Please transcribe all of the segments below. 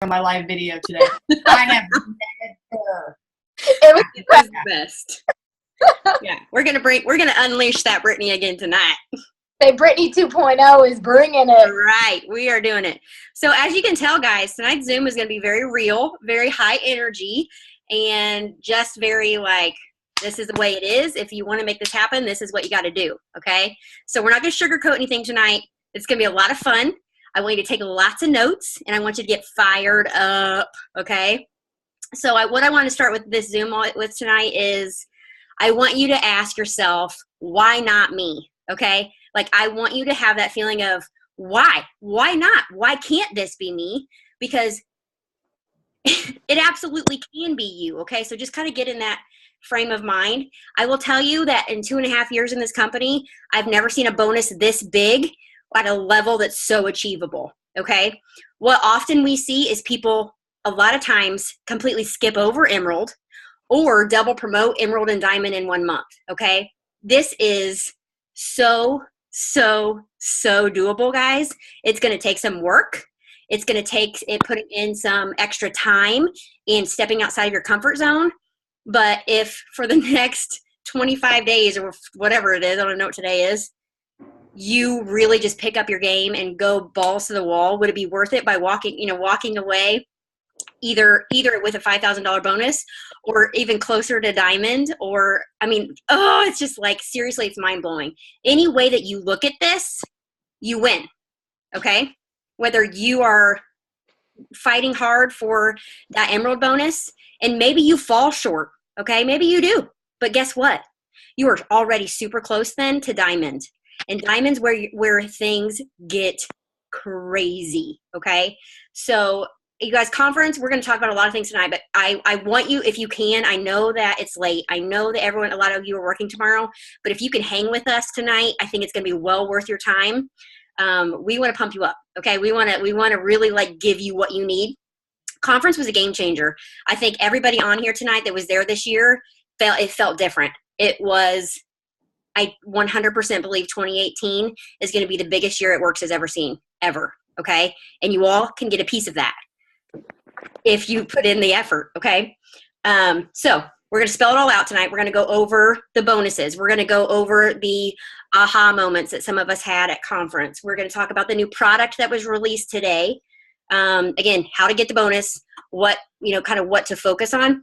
on my live video today. I have never. It was the best. Yeah, we're gonna unleash that Brittany again tonight. Say Brittany 2.0 is bringing it. Right, we are doing it. So as you can tell, guys, tonight's Zoom is going to be very real, very high energy, and just very like, this is the way it is. If you want to make this happen, this is what you got to do, okay? So we're not going to sugarcoat anything tonight. It's going to be a lot of fun. I want you to take lots of notes, and I want you to get fired up, okay? So what I want to start with this Zoom with tonight is I want you to ask yourself, why not me, okay? Like, I want you to have that feeling of why? Why not? Why can't this be me? Because it absolutely can be you, okay? So just kind of get in that frame of mind. I will tell you that in 2.5 years in this company, I've never seen a bonus this big at a level that's so achievable, okay? What often we see is people a lot of times completely skip over Emerald or double promote Emerald and Diamond in 1 month, okay? This is so doable, guys. It's going to take some work. It's going to take putting in some extra time and stepping outside of your comfort zone. But if for the next 25 days or whatever it is, I don't know what today is, you really just pick up your game and go balls to the wall, would it be worth it by walking away either with a $5,000 bonus or even closer to Diamond? Or, I mean, it's just like, seriously, it's mind blowing. Any way that you look at this, you win. Okay. Whether you are fighting hard for that Emerald bonus and maybe you fall short. Okay. Maybe you do, but guess what? You are already super close then to Diamond, and Diamond's where things get crazy. Okay. So you guys, conference, we're going to talk about a lot of things tonight, but I want you, if you can, I know that it's late. I know that a lot of you are working tomorrow, but if you can hang with us tonight, I think it's going to be well worth your time. We want to pump you up. Okay. We want to really like give you what you need. Conference was a game changer. I think everybody on here tonight that was there this year felt different. It was, I 100% believe 2018 is going to be the biggest year It Works has ever seen, ever. Okay. And you all can get a piece of that if you put in the effort, okay? So we're going to spell it all out tonight. We're going to go over the bonuses. We're going to go over the aha moments that some of us had at conference. We're going to talk about the new product that was released today. Again, how to get the bonus, kind of what to focus on.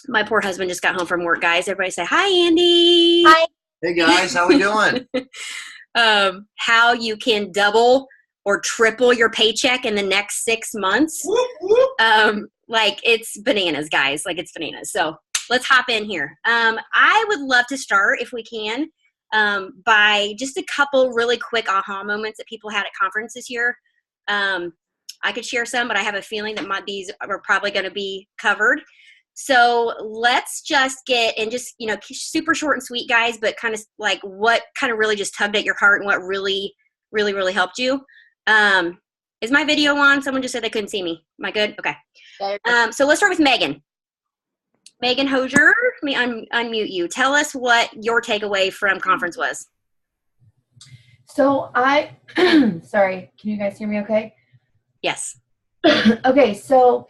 My poor husband just got home from work, guys. Everybody say, hi, Andy. Hi. Hey, guys. How we doing? How you can double or triple your paycheck in the next 6 months. Like, it's bananas, guys. Like, it's bananas. So let's hop in here. I would love to start, if we can, by just a couple really quick aha moments that people had at conference this year. I could share some, but I have a feeling that these are probably going to be covered. So let's just get, and just, super short and sweet, guys, but kind of like what kind of really just tugged at your heart and what really, really, really helped you. Is my video on? Someone just said they couldn't see me. Am I good? Okay. So let's start with Megan. Megan Hosier, let me unmute you. Tell us what your takeaway from conference was. So sorry, can you guys hear me okay? Yes. Okay, so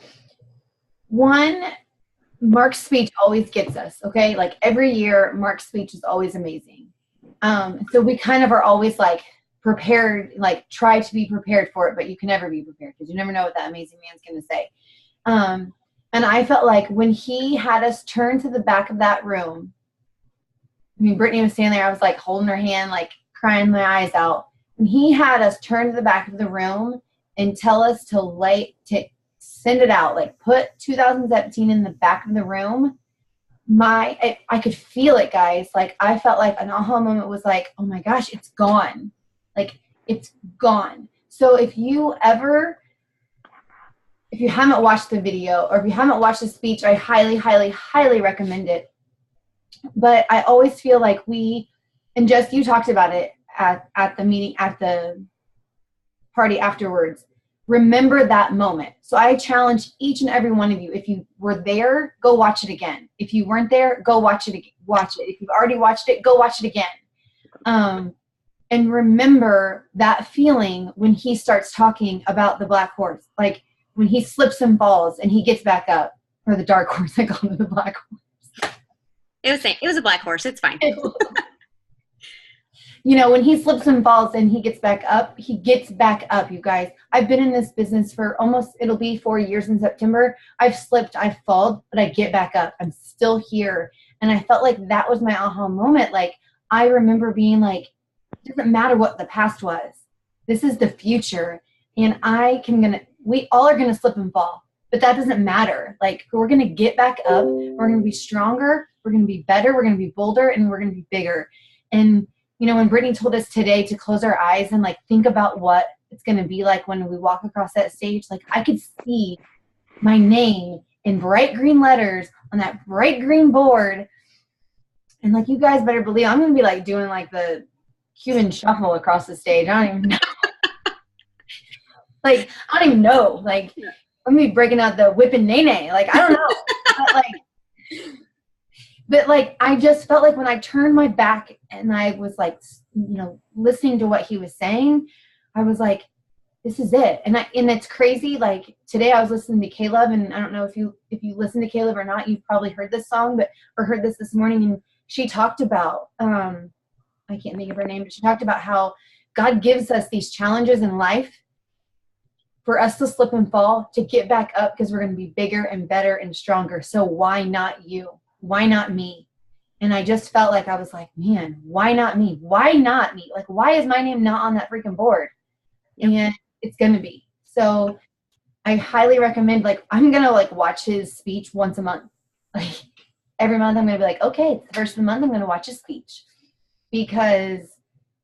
Mark's speech always gets us, okay? Like every year, Mark's speech is always amazing. So we kind of are always like prepared, like try to be prepared for it, but you can never be prepared because you never know what that amazing man's going to say. And I felt like when he had us turn to the back of that room, I mean, Brittany was standing there, I was like holding her hand, like crying my eyes out. And he had us turn to the back of the room and tell us to send it out, like put 2017 in the back of the room. I could feel it, guys. Like I felt like an aha moment was like, oh my gosh, it's gone. Like it's gone. So if you haven't watched the video or if you haven't watched the speech, I highly, highly, highly recommend it. But I always feel like and Jess, you talked about it at the meeting, at the party afterwards. Remember that moment. So I challenge each and every one of you, if you were there, go watch it again. If you weren't there, go watch it. If you've already watched it, go watch it again. And remember that feeling when he starts talking about the black horse. Like when he slips and falls and he gets back up, or the dark horse, I call him the black horse. It was a black horse. It's fine. You know, when he slips and falls and he gets back up, you guys. I've been in this business for it'll be 4 years in September. I've slipped, I've fallen, but I get back up. I'm still here. And I felt like that was my aha moment. Like, I remember being like, it doesn't matter what the past was. This is the future. And we all are going to slip and fall, but that doesn't matter. Like, we're going to get back up. We're going to be stronger. We're going to be better. We're going to be bolder, and we're going to be bigger. And you know, when Brittany told us today to close our eyes and like think about what it's going to be like when we walk across that stage, like I could see my name in bright green letters on that bright green board. And like, you guys better believe I'm going to be like doing like the Cuban shuffle across the stage. I don't even know. Like, I don't even know. Like, I'm going to be breaking out the whipping nene. Like, I don't know. But like, I just felt like when I turned my back and I was like, you know, listening to what he was saying, I was like, this is it. And it's crazy. Like, today I was listening to Caleb, and I don't know if you listen to Caleb or not, you've probably heard this song, or heard this morning. And she talked about, I can't think of her name, but she talked about how God gives us these challenges in life for us to slip and fall, to get back up, because we're going to be bigger and better and stronger. So why not you? Why not me? And I just felt like I was like, man, why not me? Why not me? Like, why is my name not on that freaking board? And it's going to be. So I highly recommend, like, I'm going to like watch his speech once a month. Like, every month I'm going to be like, okay, it's the first of the month, I'm going to watch his speech, because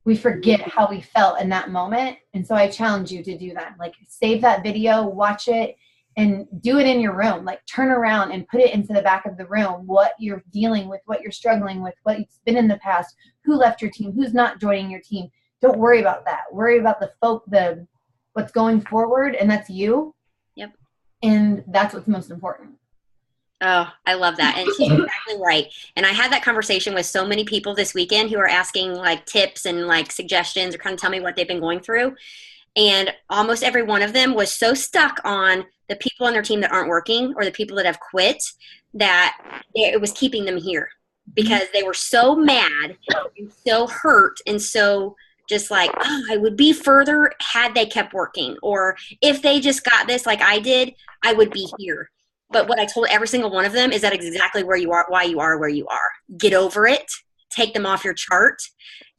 we forget how we felt in that moment. And so I challenge you to do that. Like, save that video, watch it, and do it in your room. Like, turn around and put it into the back of the room, what you're dealing with, what you're struggling with, what's been in the past, who left your team, who's not joining your team. Don't worry about that. Worry about what's going forward, and that's you. Yep. And that's what's most important. Oh, I love that. And she's exactly right. And I had that conversation with so many people this weekend who are asking like tips and like suggestions, or kind of tell me what they've been going through. And almost every one of them was so stuck on the people on their team that aren't working, or the people that have quit, that it was keeping them here, because they were so mad and so hurt and so just like, oh, I would be further had they kept working, or if they just got this like I did, I would be here. But what I told every single one of them is that exactly where you are, why you are where you are. Get over it. Take them off your chart.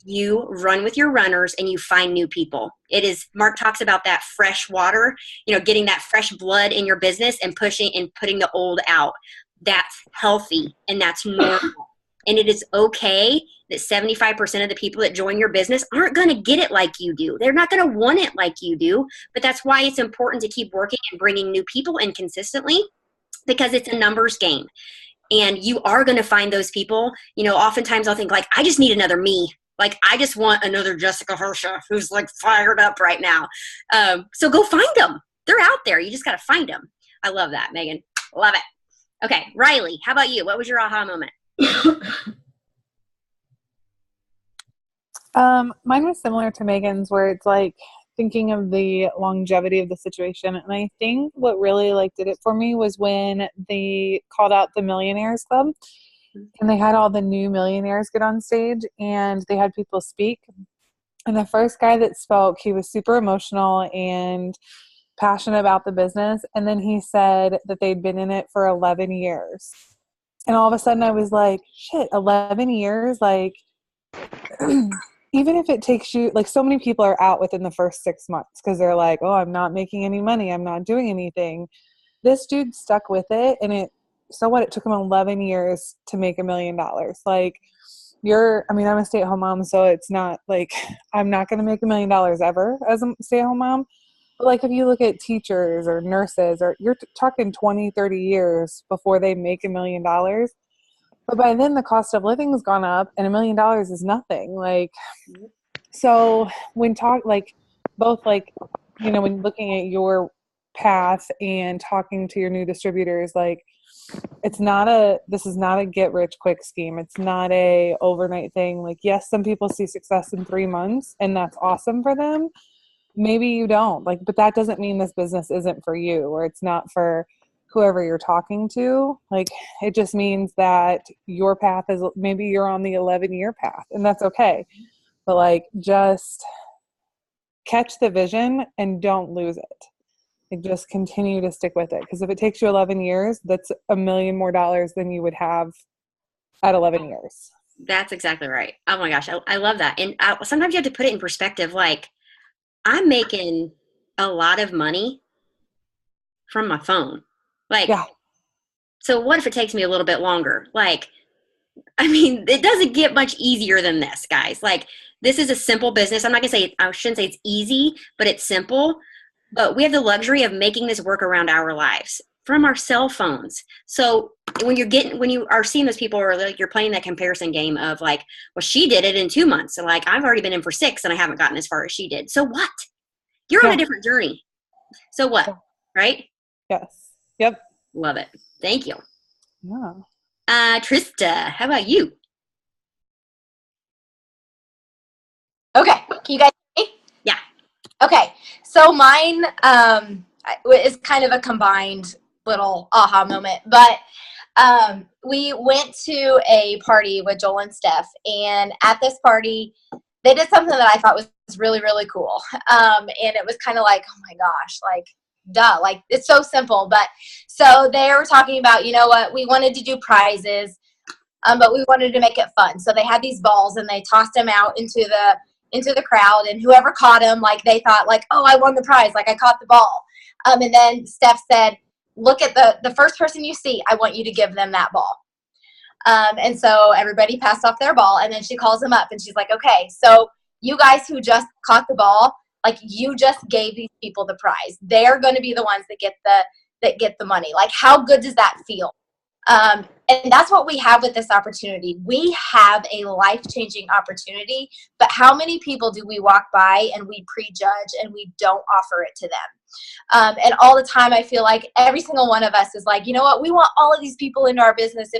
You run with your runners, and you find new people. It is, Mark talks about that fresh water, you know, getting that fresh blood in your business and pushing and putting the old out. That's healthy, and that's normal. And it is okay that 75% of the people that join your business aren't going to get it like you do. They're not going to want it like you do. But that's why it's important to keep working and bringing new people in consistently, because it's a numbers game. And you are going to find those people. You know, oftentimes I'll think like, I just need another me. Like, I just want another Jessica Hersha who's like fired up right now. So go find them. They're out there. You just got to find them. I love that, Megan. Love it. Okay, Riley, how about you? What was your aha moment? Mine was similar to Megan's, where it's like thinking of the longevity of the situation. And I think what really like did it for me was when they called out the Millionaires Club, and they had all the new millionaires get on stage, and they had people speak. And the first guy that spoke, he was super emotional and passionate about the business. And then he said that they'd been in it for 11 years. And all of a sudden I was like, shit, 11 years? Like, even if it takes you, like, so many people are out within the first 6 months because they're like, oh, I'm not making any money. I'm not doing anything. This dude stuck with it, and so what? It took him 11 years to make $1 million. Like, I'm a stay-at-home mom, so it's not like I'm not going to make $1 million ever as a stay-at-home mom. But like, if you look at teachers or nurses, or you're talking 20, 30 years before they make $1 million. But by then the cost of living has gone up, and $1 million is nothing. Like, so when when looking at your path and talking to your new distributors, like, this is not a get rich quick scheme. It's not a overnight thing. Like, yes, some people see success in 3 months, and that's awesome for them. maybe you don't, like, but that doesn't mean this business isn't for you, or it's not for whoever you're talking to. Like, it just means that your path is, maybe you're on the 11-year path, and that's okay. But like, just catch the vision and don't lose it. Like, just continue to stick with it. Because if it takes you 11 years, that's $1 million more than you would have at 11 years. That's exactly right. Oh my gosh. I love that. And sometimes you have to put it in perspective. Like, I'm making a lot of money from my phone. Like, Yeah. so what if it takes me a little bit longer? Like, I mean, it doesn't get much easier than this, guys. Like, this is a simple business. I'm not gonna say, I shouldn't say it's easy, but it's simple. But we have the luxury of making this work around our lives from our cell phones. So when you are seeing those people, or like you're playing that comparison game of like, well, she did it in 2 months. So like, I've already been in for 6 and I haven't gotten as far as she did. So what? You're on a different journey. So what? Right? Yes. Yep. Love it. Thank you. Yeah. Trista, how about you? Okay, can you guys hear me? Yeah. Okay, so mine is kind of a combined little aha moment, but we went to a party with Joel and Steph, and at this party, they did something that I thought was really, really cool, and it was kind of like, oh my gosh, like, duh, like, it's so simple. But so they were talking about, you know what, we wanted to do prizes, but we wanted to make it fun. So they had these balls and they tossed them out into the crowd, and whoever caught them, like, they thought like, oh, I won the prize, like I caught the ball. And then Steph said, look at the first person you see, I want you to give them that ball. And so everybody passed off their ball, and then she calls them up and she's like, okay, so you guys who just caught the ball, like, you just gave these people the prize. They're going to be the ones that get the money. Like, how good does that feel? And that's what we have with this opportunity. We have a life-changing opportunity, but how many people do we walk by and we prejudge and we don't offer it to them? And all the time, I feel like every single one of us is like, you know what? We want all of these people into our business.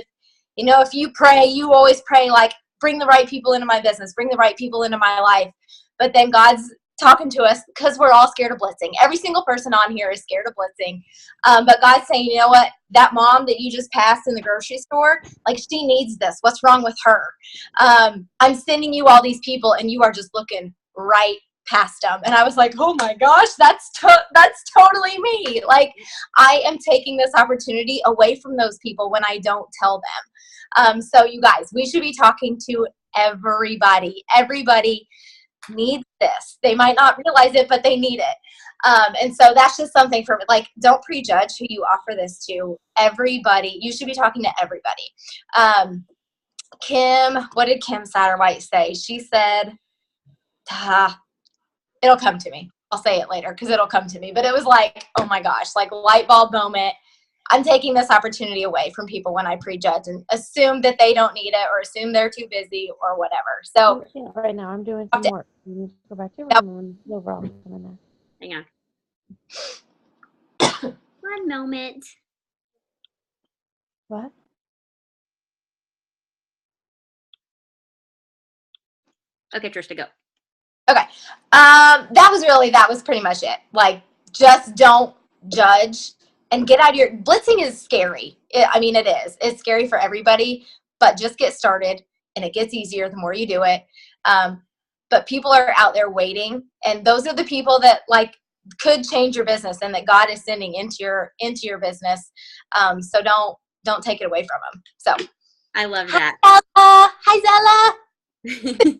If you pray, you always pray like, bring the right people into my business, bring the right people into my life. But then God's talking to us because we're all scared of blitzing. Every single person on here is scared of blitzing. But God's saying, you know what? That mom that you just passed in the grocery store, like, she needs this. What's wrong with her? I'm sending you all these people, and you are just looking right past them. And I was like, oh my gosh, that's totally me. Like, I am taking this opportunity away from those people when I don't tell them. So you guys, we should be talking to everybody. Everybody needs this. They might not realize it, but they need it. And so that's just something for, like, don't prejudge who you offer this to. Everybody, you should be talking to everybody. What did Kim Satterwhite say? She said, it'll come to me. I'll say it later because it'll come to me. But it was like, oh my gosh, like, light bulb moment. I'm taking this opportunity away from people when I prejudge and assume that they don't need it, or assume they're too busy or whatever. So right now I'm doing some work. You need to go back to your room and overall come in there. Hang on. One moment. What? Okay, Trista, go. Okay. That was pretty much it. Like, just don't judge and get out of your, blitzing is scary. It is. It's scary for everybody, but just get started, and it gets easier the more you do it. But people are out there waiting, and those are the people that, like, could change your business and that God is sending into your business. So don't take it away from them. So I love that. Hi, Zella.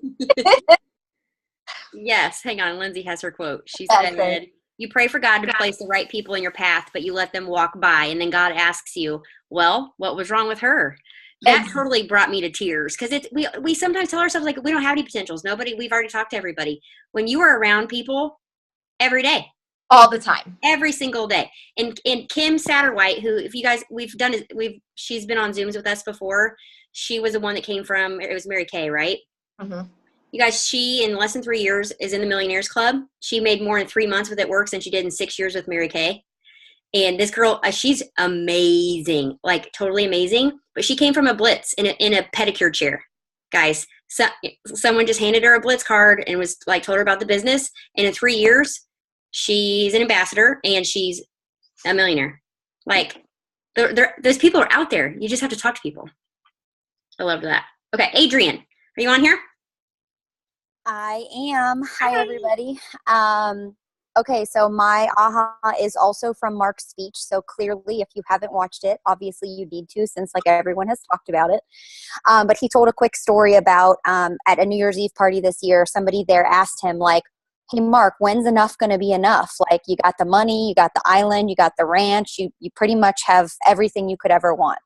Yes, hang on. Lindsay has her quote. She That's said, great. you pray for God to place the right people in your path, but you let them walk by. And then God asks you, well, what was wrong with her? That totally brought me to tears, because we sometimes tell ourselves, like, we don't have any potentials. We've already talked to everybody. When you are around people every day, all the time, every single day. And Kim Satterwhite, who, if you guys, she's been on Zooms with us before. She was the one that came from, it was Mary Kay, right? Mm-hmm. You guys, she, in less than 3 years, is in the Millionaires Club. She made more in 3 months with It Works than she did in 6 years with Mary Kay. And this girl, she's amazing, like, totally amazing. But she came from a blitz in a pedicure chair, guys. Someone just handed her a blitz card and was like, told her about the business. And in 3 years, she's an ambassador, and she's a millionaire. Like, those people are out there. You just have to talk to people. I loved that. Okay, Adrian, are you on here? I am. Hi, everybody. Okay, so my aha is also from Mark's speech. So clearly, if you haven't watched it, obviously you need to, since like everyone has talked about it. But he told a quick story about at a New Year's Eve party this year, somebody there asked him like, hey, Mark, when's enough going to be enough? Like, you got the money, you got the island, you got the ranch, you pretty much have everything you could ever want.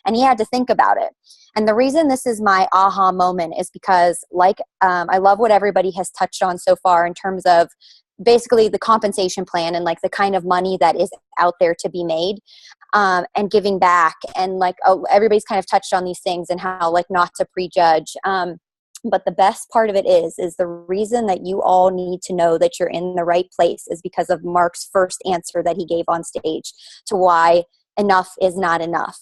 And he had to think about it. And the reason this is my aha moment is because, like, I love what everybody has touched on so far in terms of basically the compensation plan and like the kind of money that is out there to be made, and giving back, and like everybody's kind of touched on these things and how like not to prejudge. But the best part of it is the reason that you all need to know that you're in the right place is because of Mark's first answer that he gave on stage to why enough is not enough.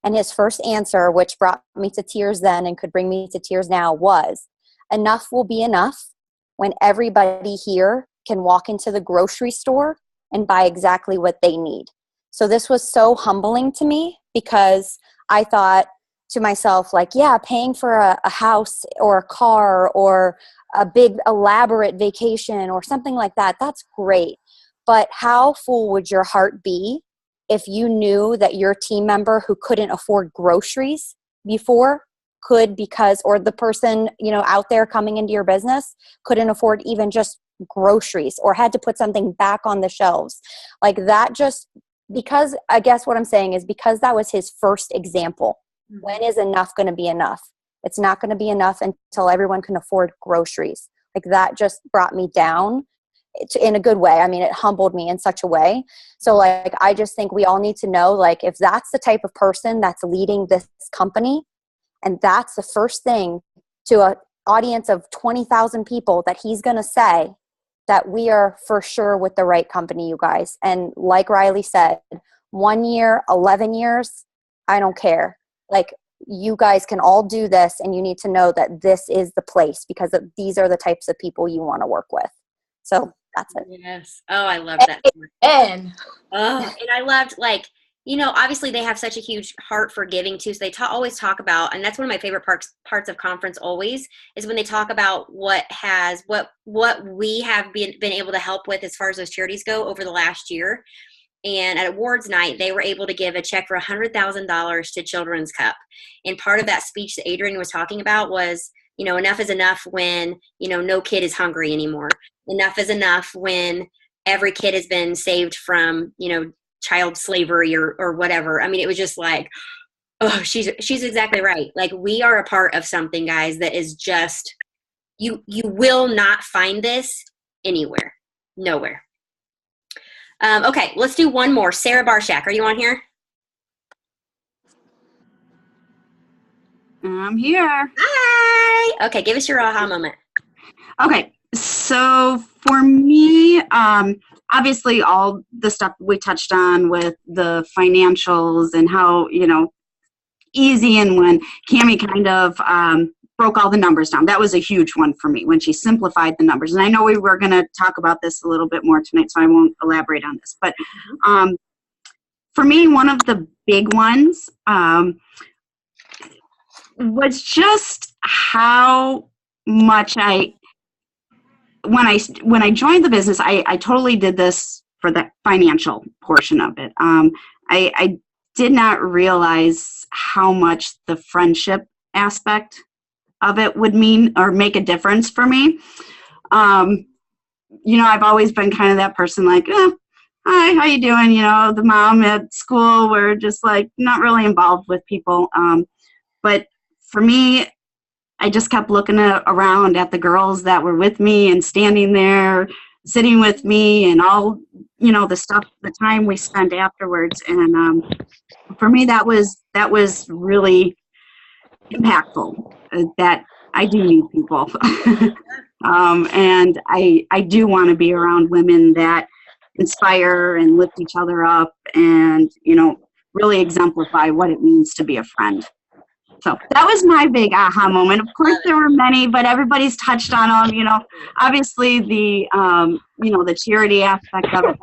And his first answer, which brought me to tears then and could bring me to tears now, was enough will be enough when everybody here can walk into the grocery store and buy exactly what they need. So this was so humbling to me, because I thought to myself, like, yeah, paying for a house or a car or a big elaborate vacation or something like that, that's great. But how full would your heart be if you knew that your team member who couldn't afford groceries before could, because, or the person, you know, out there coming into your business couldn't afford even just groceries or had to put something back on the shelves like that? Just because, I guess what I'm saying is, because that was his first example. When is enough going to be enough? It's not going to be enough until everyone can afford groceries. Like, that just brought me down in a good way. I mean, it humbled me in such a way. So like, I just think we all need to know, like, if that's the type of person that's leading this company, and that's the first thing to an audience of 20,000 people that he's going to say, that we are for sure with the right company, you guys. And like Riley said, 1 year, 11 years, I don't care. Like, you guys can all do this, and you need to know that this is the place, because these are the types of people you want to work with. So that's it. Yes. Oh, I love that. And And I loved, like, you know, obviously they have such a huge heart for giving too. So they always talk about, and that's one of my favorite parts of conference always, is when they talk about what we have been able to help with as far as those charities go over the last year. And at awards night, they were able to give a check for $100,000 to Children's Cup. And part of that speech that Adrian was talking about was, you know, enough is enough when, you know, no kid is hungry anymore. Enough is enough when every kid has been saved from, you know, child slavery or whatever. I mean, it was just like, oh, she's exactly right. Like, we are a part of something, guys, that is just, you will not find this anywhere. Nowhere. Okay, let's do one more. Sarah Barshak, are you on here? I'm here. Hi. Okay, give us your aha moment. Okay, so for me, obviously all the stuff we touched on with the financials and how, you know, easy, and when Cammie kind of broke all the numbers down. That was a huge one for me when she simplified the numbers. And I know we were going to talk about this a little bit more tonight, so I won't elaborate on this. But for me, one of the big ones was just how much when I joined the business, I totally did this for the financial portion of it. I did not realize how much the friendship aspect of it would mean or make a difference for me. You know, I've always been kind of that person, like, hi, how you doing? You know, the mom at school, we're just like not really involved with people. But for me, I just kept looking around at the girls that were with me and standing there, sitting with me, and all, you know, the time we spent afterwards. And for me, that was really impactful. That I do need people. And I do want to be around women that inspire and lift each other up and, you know, really exemplify what it means to be a friend. So that was my big aha moment. Of course, there were many, but everybody's touched on them. Obviously the the charity aspect of it,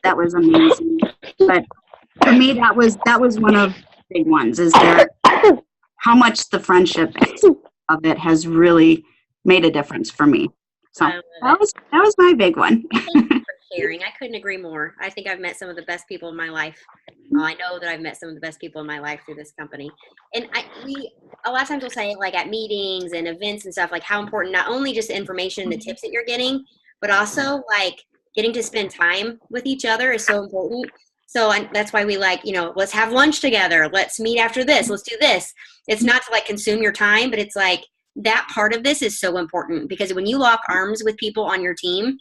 that was amazing. But for me, that was one of the big ones. Is there how much the friendship of it has really made a difference for me. So that was my big one. Thank you for sharing. I couldn't agree more. I think I've met some of the best people in my life. I know that I've met some of the best people in my life through this company. And we a lot of times we'll say, like, at meetings and events and stuff, like, how important not only just the information and the tips that you're getting, but also like getting to spend time with each other is so important. So that's why we like, let's have lunch together. Let's meet after this. Let's do this. It's not to like consume your time, but it's like that part of this is so important, because when you lock arms with people on your team,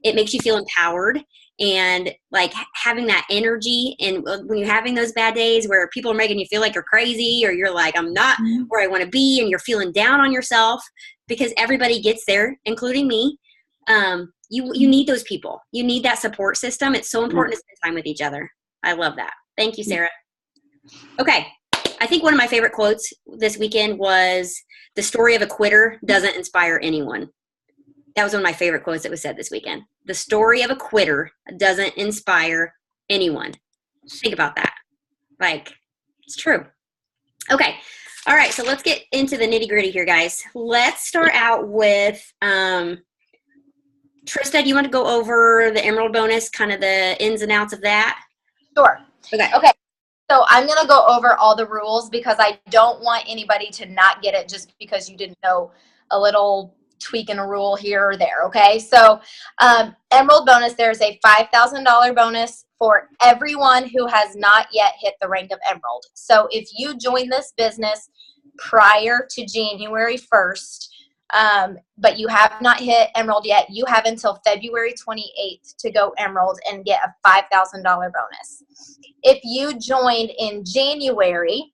it makes you feel empowered, and like having that energy. And when you're having those bad days where people are making you feel like you're crazy, or you're like, I'm not where I want to be, and you're feeling down on yourself, because everybody gets there, including me. You need those people. You need that support system. It's so important to spend time with each other. I love that. Thank you, Sarah. Okay. I think one of my favorite quotes this weekend was, "The story of a quitter doesn't inspire anyone." That was one of my favorite quotes that was said this weekend. The story of a quitter doesn't inspire anyone. Think about that. Like, it's true. Okay. All right. So let's get into the nitty gritty here, guys. Let's start out with, Trista, do you want to go over the Emerald bonus, kind of the ins and outs of that? Sure. Okay. So I'm going to go over all the rules, because I don't want anybody to not get it just because you didn't know a little tweak in a rule here or there. Okay. So Emerald bonus, there's a $5,000 bonus for everyone who has not yet hit the rank of Emerald. So if you join this business prior to January 1st, but you have not hit Emerald yet, you have until February 28th to go Emerald and get a $5,000 bonus. If you joined in January,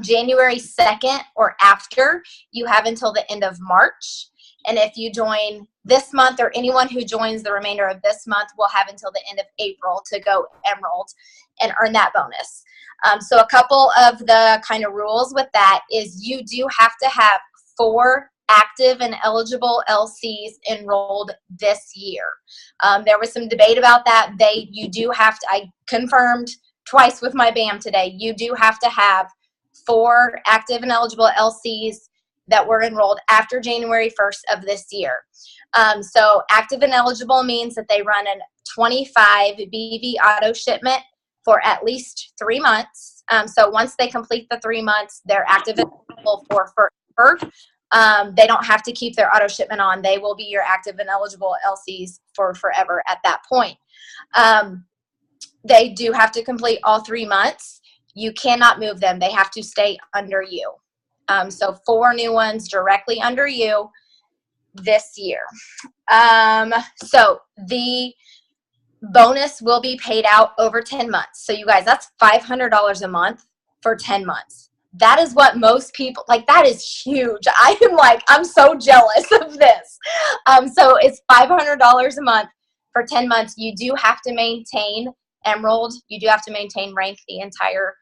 January 2nd or after, you have until the end of March. And if you join this month, or anyone who joins the remainder of this month, will have until the end of April to go Emerald and earn that bonus. So a couple of the kind of rules with that is you do have to have 4 active and eligible LCs enrolled this year. There was some debate about that. You do have to, I confirmed twice with my BAM today, you do have to have 4 active and eligible LCs that were enrolled after January 1st of this year. So active and eligible means that they run a 25 BV auto shipment for at least 3 months. So once they complete the 3 months, they're active and eligible for forever. They don't have to keep their auto shipment on. They will be your active and eligible LCs for forever at that point. They do have to complete all 3 months. You cannot move them. They have to stay under you. So 4 new ones directly under you this year. So the bonus will be paid out over 10 months. So you guys, that's $500 a month for 10 months. That is what most people, like, that is huge. I'm so jealous of this. So it's $500 a month for 10 months. You do have to maintain Emerald. You do have to maintain rank the entire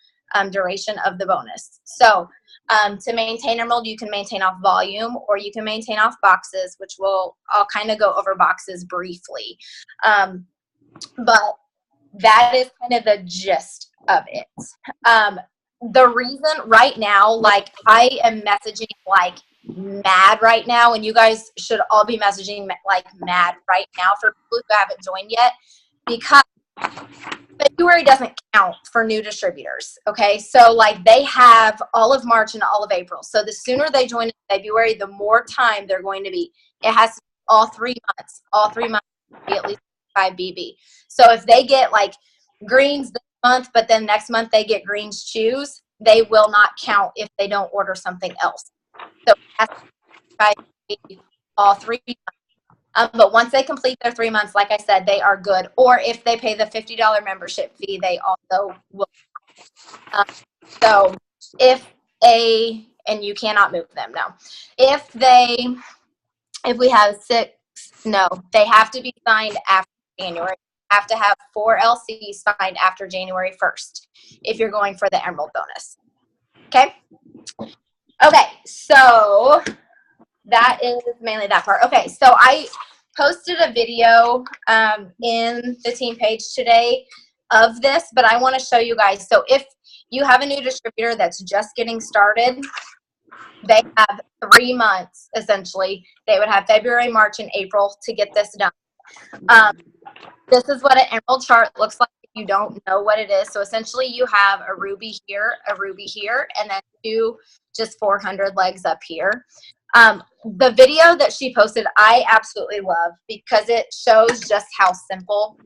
duration of the bonus. So to maintain Emerald, you can maintain off volume, or you can maintain off boxes, which I'll kind of go over boxes briefly. But that is kind of the gist of it. The reason right now, like, I am messaging like mad right now, and you guys should all be messaging like mad right now for people who haven't joined yet, because February doesn't count for new distributors. Okay. So like, they have all of March and all of April. So the sooner they join in February, the more time they're going to be. It has to be all 3 months. All 3 months be at least 5 BB. So if they get like greens this month, but then next month they get greens shoes, they will not count if they don't order something else. So it has to be all 3 months. But once they complete their 3 months, like I said, they are good. Or if they pay the $50 membership fee, they also will. So and you cannot move them, no. If we have 6, no, they have to be signed after January. You have to have 4 LCs signed after January 1st if you're going for the Emerald bonus. Okay. Okay. So that is mainly that part. Okay. So I posted a video in the team page today of this, but I want to show you guys. So if you have a new distributor that's just getting started, they have 3 months, essentially. They would have February, March, and April to get this done. This is what an emerald chart looks like if you don't know what it is. So essentially you have a ruby here, and then 2 just 400 legs up here. The video that she posted, I absolutely love because it shows just how simple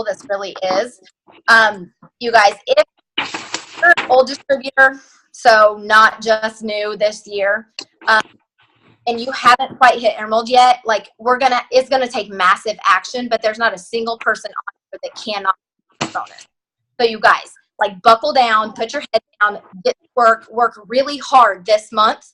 this really is. You guys, if you're an old distributor, so not just new this year, and you haven't quite hit emerald yet, like it's gonna take massive action, but there's not a single person on here that cannot bonus. So you guys, like, buckle down, put your head down, get to work really hard this month,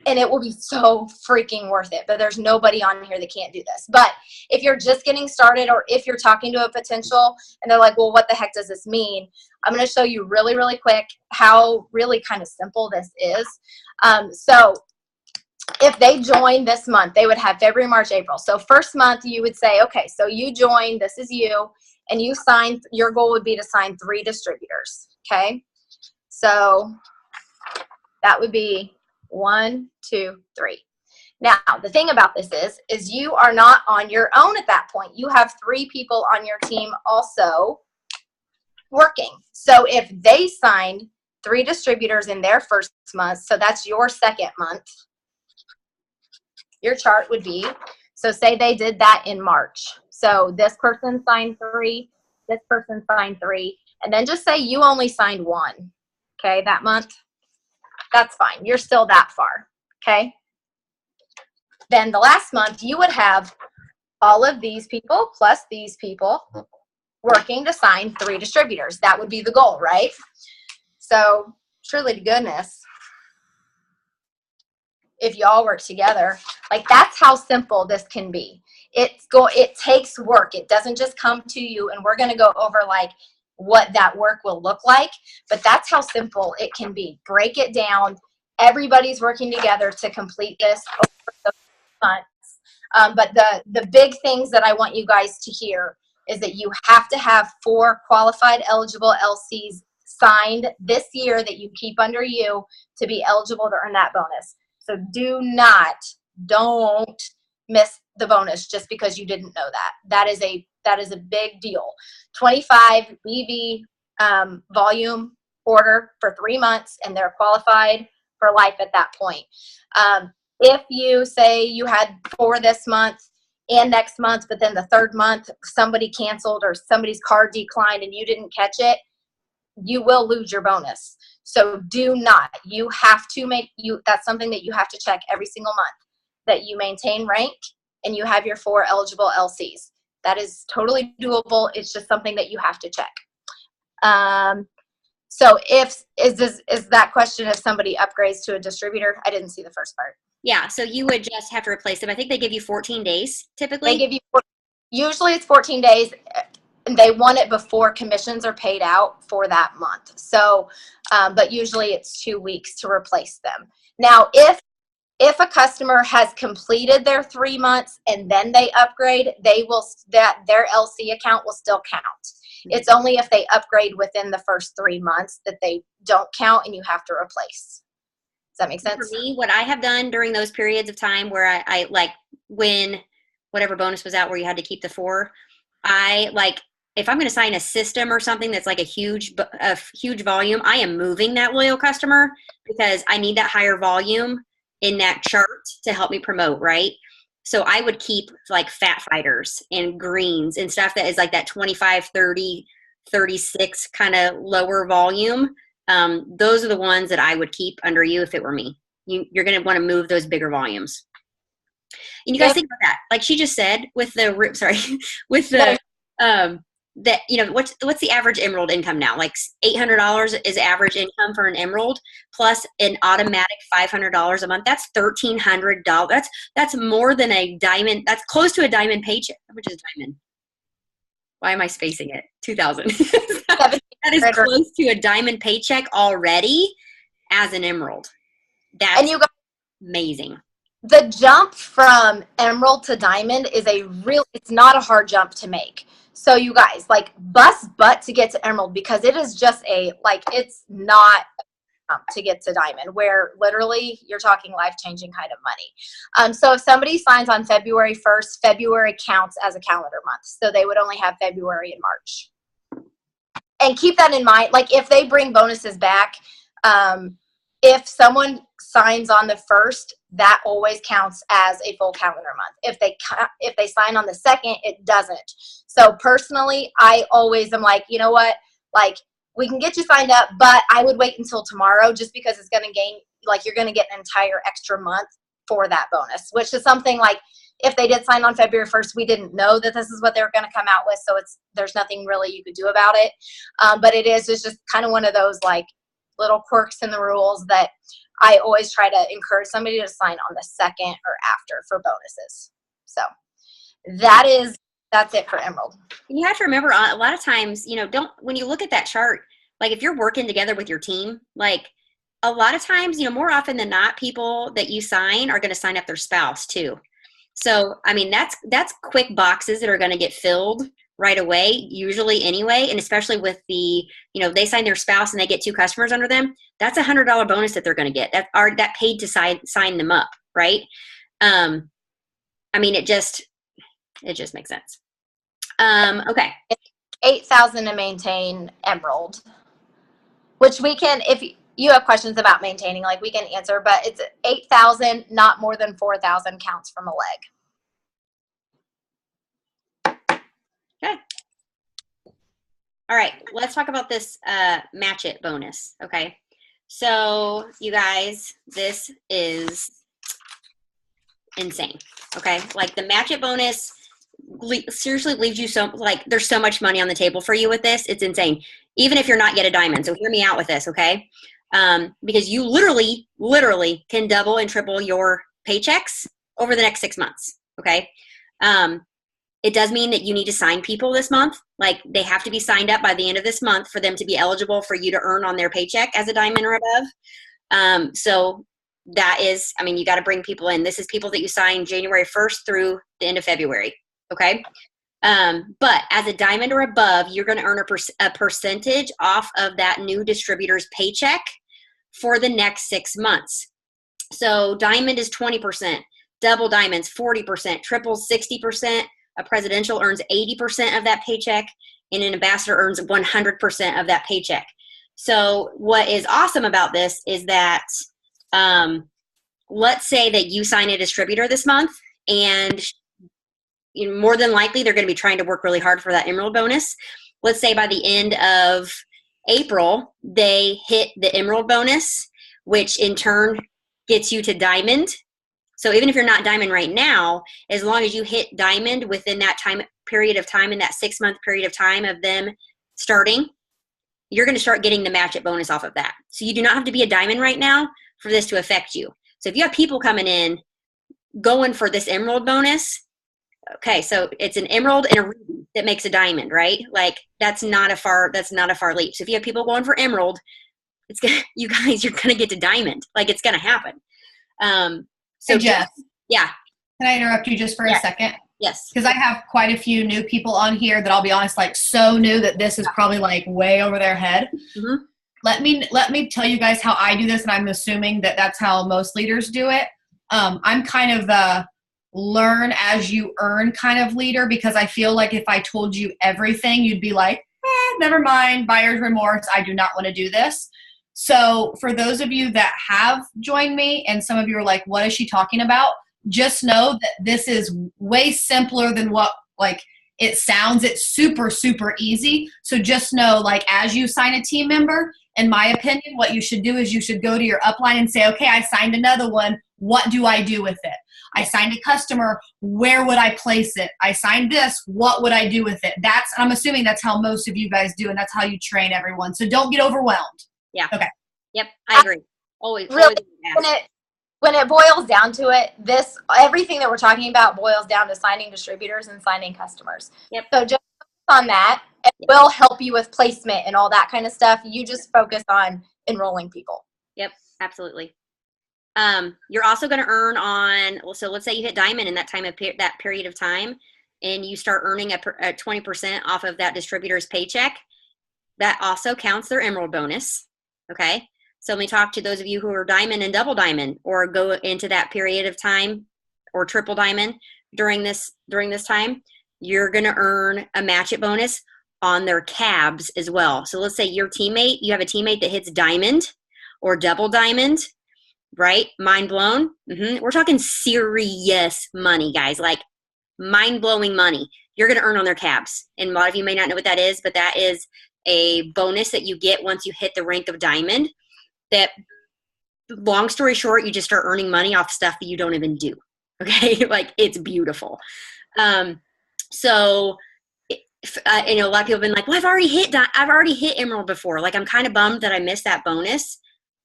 and it will be so freaking worth it. But there's nobody on here that can't do this. But if you're just getting started, or if you're talking to a potential and they're like, well, what the heck does this mean? I'm going to show you really, really quick how really kind of simple this is. So if they join this month, they would have February, March, April. So first month you would say, okay, so you join, this is you, and you sign, your goal would be to sign 3 distributors. Okay. So that would be 1, 2, 3. Now, the thing about this is you are not on your own at that point. You have 3 people on your team also working. So if they signed 3 distributors in their first month, so that's your second month, your chart would be, so say they did that in March. So this person signed 3, this person signed 3, and then just say you only signed 1, okay, that month. That's fine. You're still that far, okay? Then the last month, you would have all of these people plus these people working to sign 3 distributors. That would be the goal, right? So, truly to goodness, if y'all work together, like, that's how simple this can be. It takes work. It doesn't just come to you, and we're going to go over, like, what that work will look like, but that's how simple it can be. Break it down. Everybody's working together to complete this over the months. But the big things that I want you guys to hear is that you have to have 4 qualified eligible LCs signed this year that you keep under you to be eligible to earn that bonus. So don't miss the bonus just because you didn't know that. That is a big deal. 25 BV volume order for 3 months, and they're qualified for life at that point. If you say you had 4 this month and next month, but then the 3rd month somebody canceled or somebody's card declined and you didn't catch it, you will lose your bonus. So do not. You have to that's something that you have to check every single month, that you maintain rank and you have your 4 eligible LCs. That is totally doable. It's just something that you have to check. So is that question if somebody upgrades to a distributor? I didn't see the first part. Yeah, so you would just have to replace them. I think they give you 14 days typically. They give you, usually it's 14 days, and they want it before commissions are paid out for that month. So, but usually it's 2 weeks to replace them. Now, if a customer has completed their 3 months and then they upgrade, their LC account will still count. It's only if they upgrade within the first 3 months that they don't count and you have to replace. Does that make sense? For me, what I have done during those periods of time where I like, when whatever bonus was out where you had to keep the 4, if I'm going to sign a system or something that's like a huge volume, I am moving that loyal customer because I need that higher volume in that chart to help me promote, right? So I would keep like fat fighters and greens and stuff that is like that 25, 30, 36 kind of lower volume. Those are the ones that I would keep under you if it were me. You're going to want to move those bigger volumes. And you guys think about that. Like she just said what's the the average emerald income now? Like $800 is average income for an emerald plus an automatic $500 a month. That's $1,300. That's more than a diamond. That's close to a diamond paycheck. How much is a diamond? Why am I spacing it? 2,000. That is close to a diamond paycheck already as an emerald. That's And you got amazing. the jump from emerald to diamond is it's not a hard jump to make. So you guys, like, bust butt to get to emerald, because it is just it's not a jump to get to diamond, where literally you're talking life-changing kind of money. So if somebody signs on February 1st, February counts as a calendar month. So they would only have February and March. And keep that in mind. Like, if they bring bonuses back, if someone signs on the 1st, that always counts as a full calendar month. If they sign on the 2nd, it doesn't. So personally, I always am like, you know what, like, we can get you signed up, but I would wait until tomorrow, just because it's going to gain, like, you're going to get an entire extra month for that bonus, which is something like, if they did sign on February 1st, we didn't know that this is what they were going to come out with. So there's nothing really you could do about it. But it's just kind of one of those, like, little quirks in the rules that I always try to encourage somebody to sign on the 2nd or after for bonuses. So that's it for emerald. You have to remember, a lot of times, when you look at that chart, like, if you're working together with your team, like, a lot of times, more often than not, people that you sign are going to sign up their spouse too. So, I mean, that's quick boxes that are going to get filled right away, usually anyway. And especially with they sign their spouse and they get 2 customers under them, that's $100 bonus that they're going to get. That paid to sign them up, right? I mean, it just makes sense. Okay. $8,000 to maintain emerald, which we can, if you have questions about maintaining, like, we can answer, but it's $8,000, not more than $4,000 counts from a leg. Okay. All right, let's talk about this match it bonus. Okay. So you guys, this is insane. Okay. Like, the match it bonus seriously leaves you there's so much money on the table for you with this. It's insane. Even if you're not yet a diamond. So hear me out with this. Okay. Because you literally can double and triple your paychecks over the next 6 months. Okay. It does mean that you need to sign people this month. Like, they have to be signed up by the end of this month for them to be eligible for you to earn on their paycheck as a diamond or above. So that is, I mean, you got to bring people in. This is people that you sign January 1st through the end of February. Okay. But as a diamond or above, you're going to earn a percentage off of that new distributor's paycheck for the next 6 months. So diamond is 20%, double diamonds 40%, triples 60%. A presidential earns 80% of that paycheck, and an ambassador earns 100% of that paycheck. So what is awesome about this is that, let's say that you sign a distributor this month, and more than likely they're going to be trying to work really hard for that emerald bonus. Let's say by the end of April, they hit the emerald bonus, which in turn gets you to diamond. So even if you're not diamond right now, as long as you hit diamond within that period of time, in that 6-month period of time of them starting, you're going to start getting the match it bonus off of that. So you do not have to be a diamond right now for this to affect you. So if you have people coming in going for this emerald bonus, okay, so it's an emerald and a ruby that makes a diamond, right? Like, that's not a far leap. So if you have people going for emerald, you're going to get to diamond. Like, it's going to happen. So hey, Jess, yeah. Can I interrupt you just for a second? Yes. Because I have quite a few new people on here that, I'll be honest, like, so new that this is probably like way over their head. Mm-hmm. Let me tell you guys how I do this, and I'm assuming that that's how most leaders do it. I'm kind of the learn as you earn kind of leader, because I feel like if I told you everything, you'd be like, never mind, buyer's remorse. I do not want to do this. So for those of you that have joined me, and some of you are like, what is she talking about? Just know that this is way simpler than what, like, it sounds. It's super, super easy. So just know, like, as you sign a team member, in my opinion, what you should do is you should go to your upline and say, okay, I signed another one. What do I do with it? I signed a customer. Where would I place it? I signed this. What would I do with it? I'm assuming that's how most of you guys do, and that's how you train everyone. So don't get overwhelmed. Yeah. Okay. Yep. I agree. Always. Really, when it boils down to it, everything that we're talking about boils down to signing distributors and signing customers. Yep. So just on that. It will help you with placement and all that kind of stuff. You just focus on enrolling people. Yep, absolutely. You're also going to earn on, well, so let's say you hit diamond in that that period of time, and you start earning a 20% off of that distributor's paycheck. That also counts their emerald bonus. Okay. So let me talk to those of you who are diamond and double diamond, or go into that period of time, or triple diamond during this time. You're going to earn a match it bonus on their cabs as well. So let's say you have a teammate that hits diamond or double diamond, right? Mind blown. We're talking serious money, guys, like mind-blowing money you're going to earn on their cabs. And a lot of you may not know what that is, but that is a bonus that you get once you hit the rank of diamond. That, long story short, you just start earning money off stuff that you don't even do. Okay. Like, it's beautiful. So a lot of people have been like, well, I've already hit emerald before. Like, I'm kind of bummed that I missed that bonus.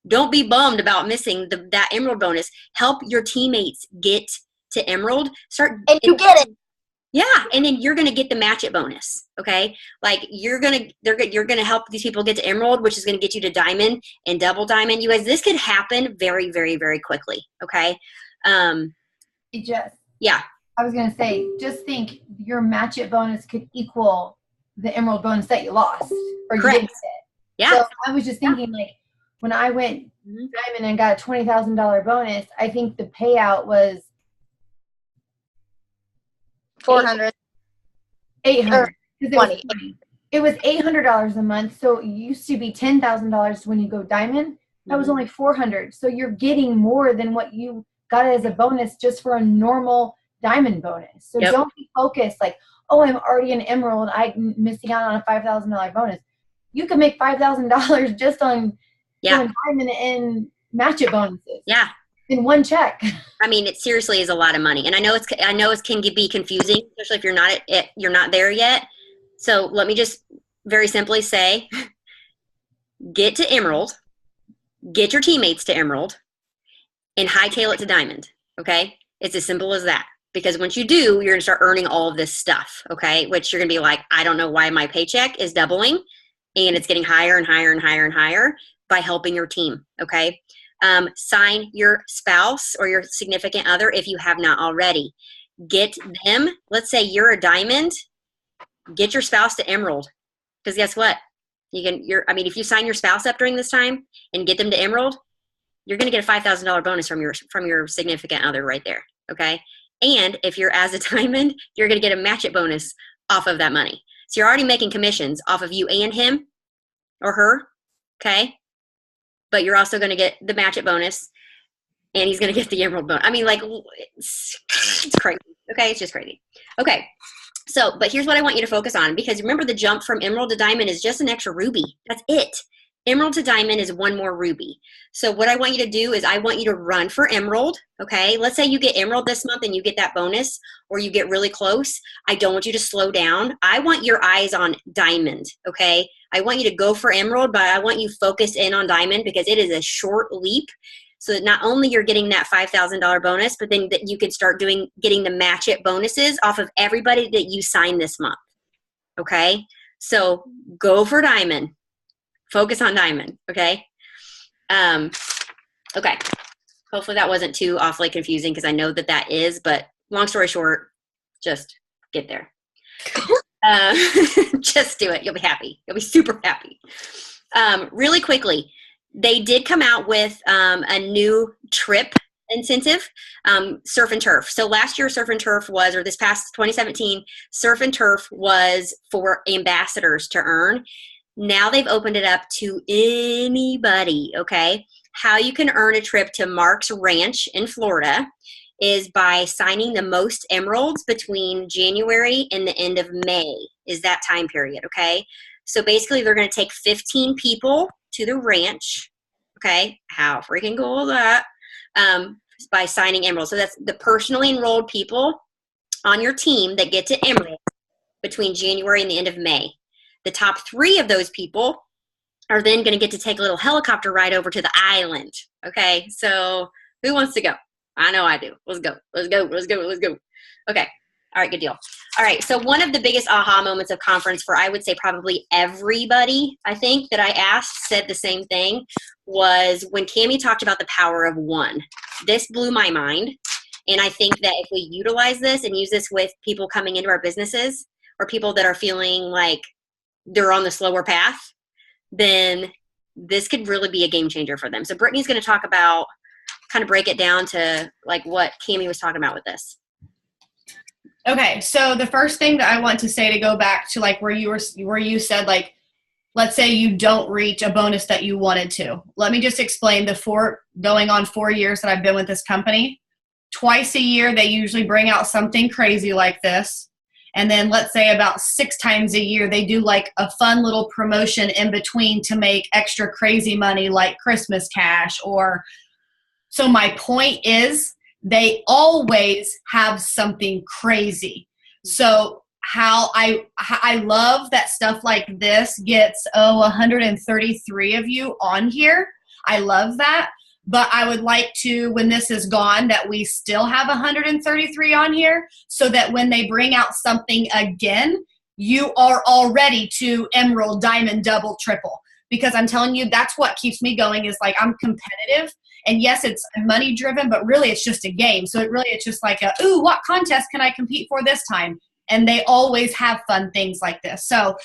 Don't be bummed about missing that emerald bonus. Help your teammates get to emerald. And you get it. Yeah, and then you're gonna get the match it bonus. Okay, like you're gonna help these people get to emerald, which is gonna get you to diamond and double diamond. You guys, this could happen very, very, very quickly. Okay. Yeah. I was gonna say, just think your match it bonus could equal the emerald bonus that you lost or you didn't get. Yeah. So I was just thinking, like, when I went diamond and got a $20,000 bonus, I think the payout was 400. 800. It was $800 a month. So it used to be $10,000 when you go diamond. That was only $400. So you're getting more than what you got as a bonus just for a normal diamond bonus. So don't be focused like, oh, I'm already an emerald, I'm missing out on a $5,000 bonus. You can make $5,000 just on doing diamond and match it bonuses. Yeah. In one check. I mean, it seriously is a lot of money, and I know it can be confusing, especially if you're not there yet. So let me just very simply say, get to emerald, get your teammates to emerald, and hightail it to diamond. Okay, it's as simple as that. Because once you do, you're gonna start earning all of this stuff. Okay, which you're gonna be like, I don't know why my paycheck is doubling, and it's getting higher and higher and higher and higher by helping your team. Okay. Sign your spouse or your significant other if you have not already. Get them, let's say you're a diamond, get your spouse to emerald. Because guess what? If you sign your spouse up during this time and get them to emerald, you're gonna get a $5,000 bonus from your significant other right there. Okay. And if you're as a diamond, you're gonna get a match it bonus off of that money. So you're already making commissions off of you and him or her. Okay. But you're also going to get the match it bonus, and he's going to get the emerald bonus. I mean, like, it's crazy. Okay, it's just crazy. Okay, so, but here's what I want you to focus on, because remember, the jump from emerald to diamond is just an extra ruby. That's it. Emerald to diamond is one more ruby. So what I want you to do is I want you to run for emerald. Okay, let's say you get emerald this month and you get that bonus, or you get really close. I don't want you to slow down. I want your eyes on diamond. Okay, I want you to go for emerald, but I want you focused in on diamond, because it is a short leap. So that not only you're getting that $5,000 bonus, but then that you can start getting the match it bonuses off of everybody that you sign this month. Okay, so go for diamond. Focus on diamond. Okay. Okay. Hopefully that wasn't too awfully confusing, because I know that is, but long story short, just get there. Just do it. You'll be happy. You'll be super happy. Really quickly, they did come out with a new trip incentive, surf and turf. So last year, surf and turf was, or this past 2017, surf and turf was for ambassadors to earn. Now they've opened it up to anybody. Okay. How you can earn a trip to Mark's Ranch in Florida is by signing the most emeralds between January and the end of May is that time period. Okay. So basically they're going to take 15 people to the ranch. Okay. How freaking cool is that? By signing emeralds. So that's the personally enrolled people on your team that get to emerald between January and the end of May. The top 3 of those people are then going to get to take a little helicopter ride over to the island. Okay, so who wants to go? I know I do. Let's go. Let's go. Let's go. Let's go. Okay. All right, good deal. All right. So one of the biggest aha moments of conference for, I would say, probably everybody, I think, that I asked said the same thing, was when Cammie talked about the power of one. This blew my mind. And I think that if we utilize this and use this with people coming into our businesses or people that are feeling like they're on the slower path, then this could really be a game changer for them. So Brittany's going to talk about, kind of break it down to like what Cammie was talking about with this. Okay, so the first thing that I want to say, to go back to like where you said, like, let's say you don't reach a bonus that you wanted to. Let me just explain going on 4 years that I've been with this company. Twice a year, they usually bring out something crazy like this. And then let's say about 6 times a year, they do like a fun little promotion in between to make extra crazy money, like Christmas cash. So my point is, they always have something crazy. So how I love that stuff like this gets 133 of you on here. I love that. But I would like to, when this is gone, that we still have 133 on here, so that when they bring out something again, you are all ready to emerald, diamond, double, triple. Because I'm telling you, that's what keeps me going, is like, I'm competitive. And yes, it's money driven, but really it's just a game. So it's just like ooh, what contest can I compete for this time? And they always have fun things like this. So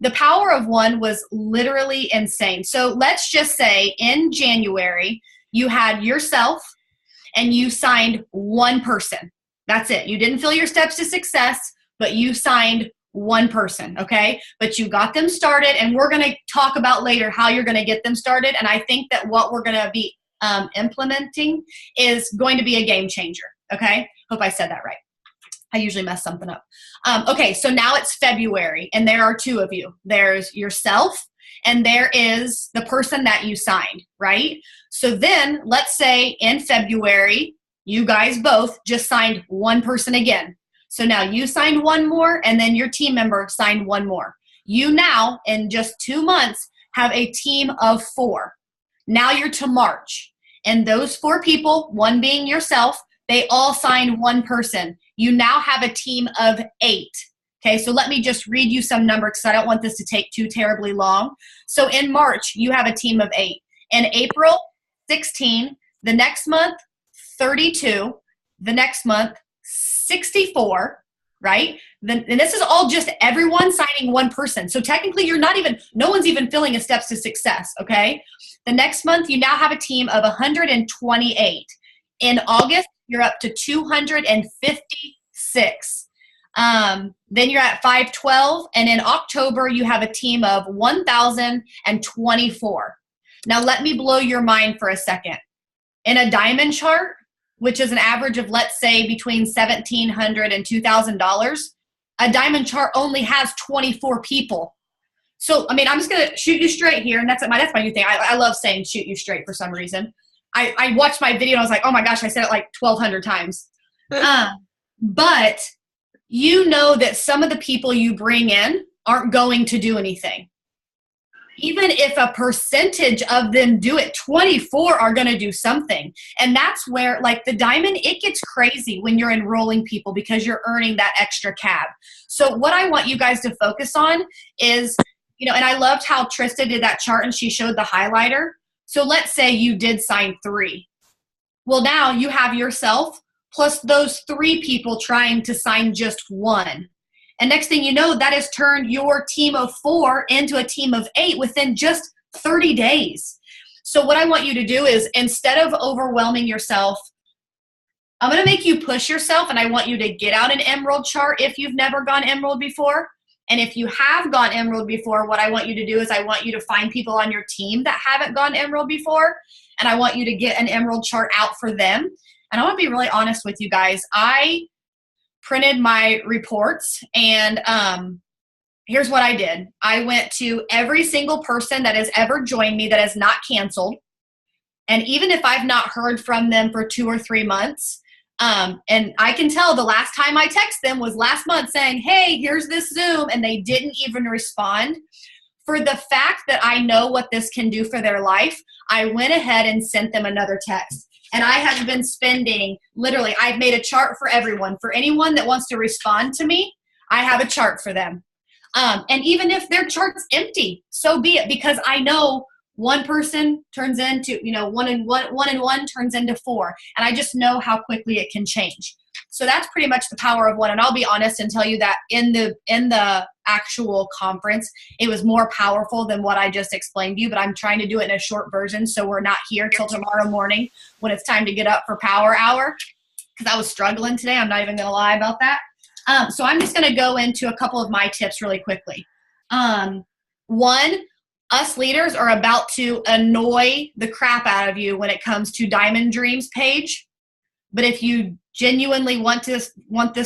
the power of one was literally insane. So let's just say in January, you had yourself and you signed one person. That's it. You didn't fill your steps to success, but you signed one person, okay? But you got them started, and we're going to talk about later how you're going to get them started. And I think that what we're going to be implementing is going to be a game changer, okay? Hope I said that right. I usually mess something up. Okay, so now it's February, and there are 2 of you. There's yourself, and there is the person that you signed, right? So then let's say in February, you guys both just signed one person again. So now you signed one more, and then your team member signed one more. You now, in just 2 months, have a team of 4. Now you're to March. And those 4 people, one being yourself, they all signed one person. You now have a team of 8. Okay, so let me just read you some numbers because I don't want this to take too terribly long. So in March, you have a team of 8. In April, 16. The next month, 32. The next month, 64, right? And this is all just everyone signing one person. So technically, no one's even filling a steps to success, okay? The next month, you now have a team of 128. In August, you're up to 256. Then you're at 512. And in October, you have a team of 1,024. Now, let me blow your mind for a second. In a diamond chart, which is an average of, let's say, between $1,700 and $2,000, a diamond chart only has 24 people. So, I mean, I'm just going to shoot you straight here, and that's my new thing. I love saying shoot you straight for some reason. I watched my video, and I was like, oh, my gosh, I said it like 1,200 times. But you know that some of the people you bring in aren't going to do anything. Even if a percentage of them do it, 24 are going to do something. And that's where, like the diamond, it gets crazy when you're enrolling people because you're earning that extra cab. So what I want you guys to focus on is, and I loved how Trista did that chart and she showed the highlighter. So let's say you did sign 3. Well, now you have yourself plus those 3 people trying to sign just 1. And next thing you know, that has turned your team of 4 into a team of 8 within just 30 days. So what I want you to do is, instead of overwhelming yourself, I'm going to make you push yourself, and I want you to get out an emerald chart if you've never gone emerald before. And if you have gone emerald before, what I want you to do is I want you to find people on your team that haven't gone emerald before, and I want you to get an emerald chart out for them. And I want to be really honest with you guys. I printed my reports, and here's what I did. I went to every single person that has ever joined me that has not canceled. And even if I've not heard from them for 2 or 3 months, and I can tell the last time I texted them was last month saying, hey, here's this Zoom, and they didn't even respond. For the fact that I know what this can do for their life, I went ahead and sent them another text. And I have been spending, literally, I've made a chart for everyone. For anyone that wants to respond to me, I have a chart for them. And even if their chart's empty, so be it, because I know one person turns into, one and one turns into 4. And I just know how quickly it can change. So that's pretty much the power of one. And I'll be honest and tell you that in the actual conference, it was more powerful than what I just explained to you, but I'm trying to do it in a short version. So we're not here till tomorrow morning when it's time to get up for power hour, because I was struggling today. I'm not even going to lie about that. So I'm just going to go into a couple of my tips really quickly. One, us leaders are about to annoy the crap out of you when it comes to Diamond Dreams page. But if you genuinely want this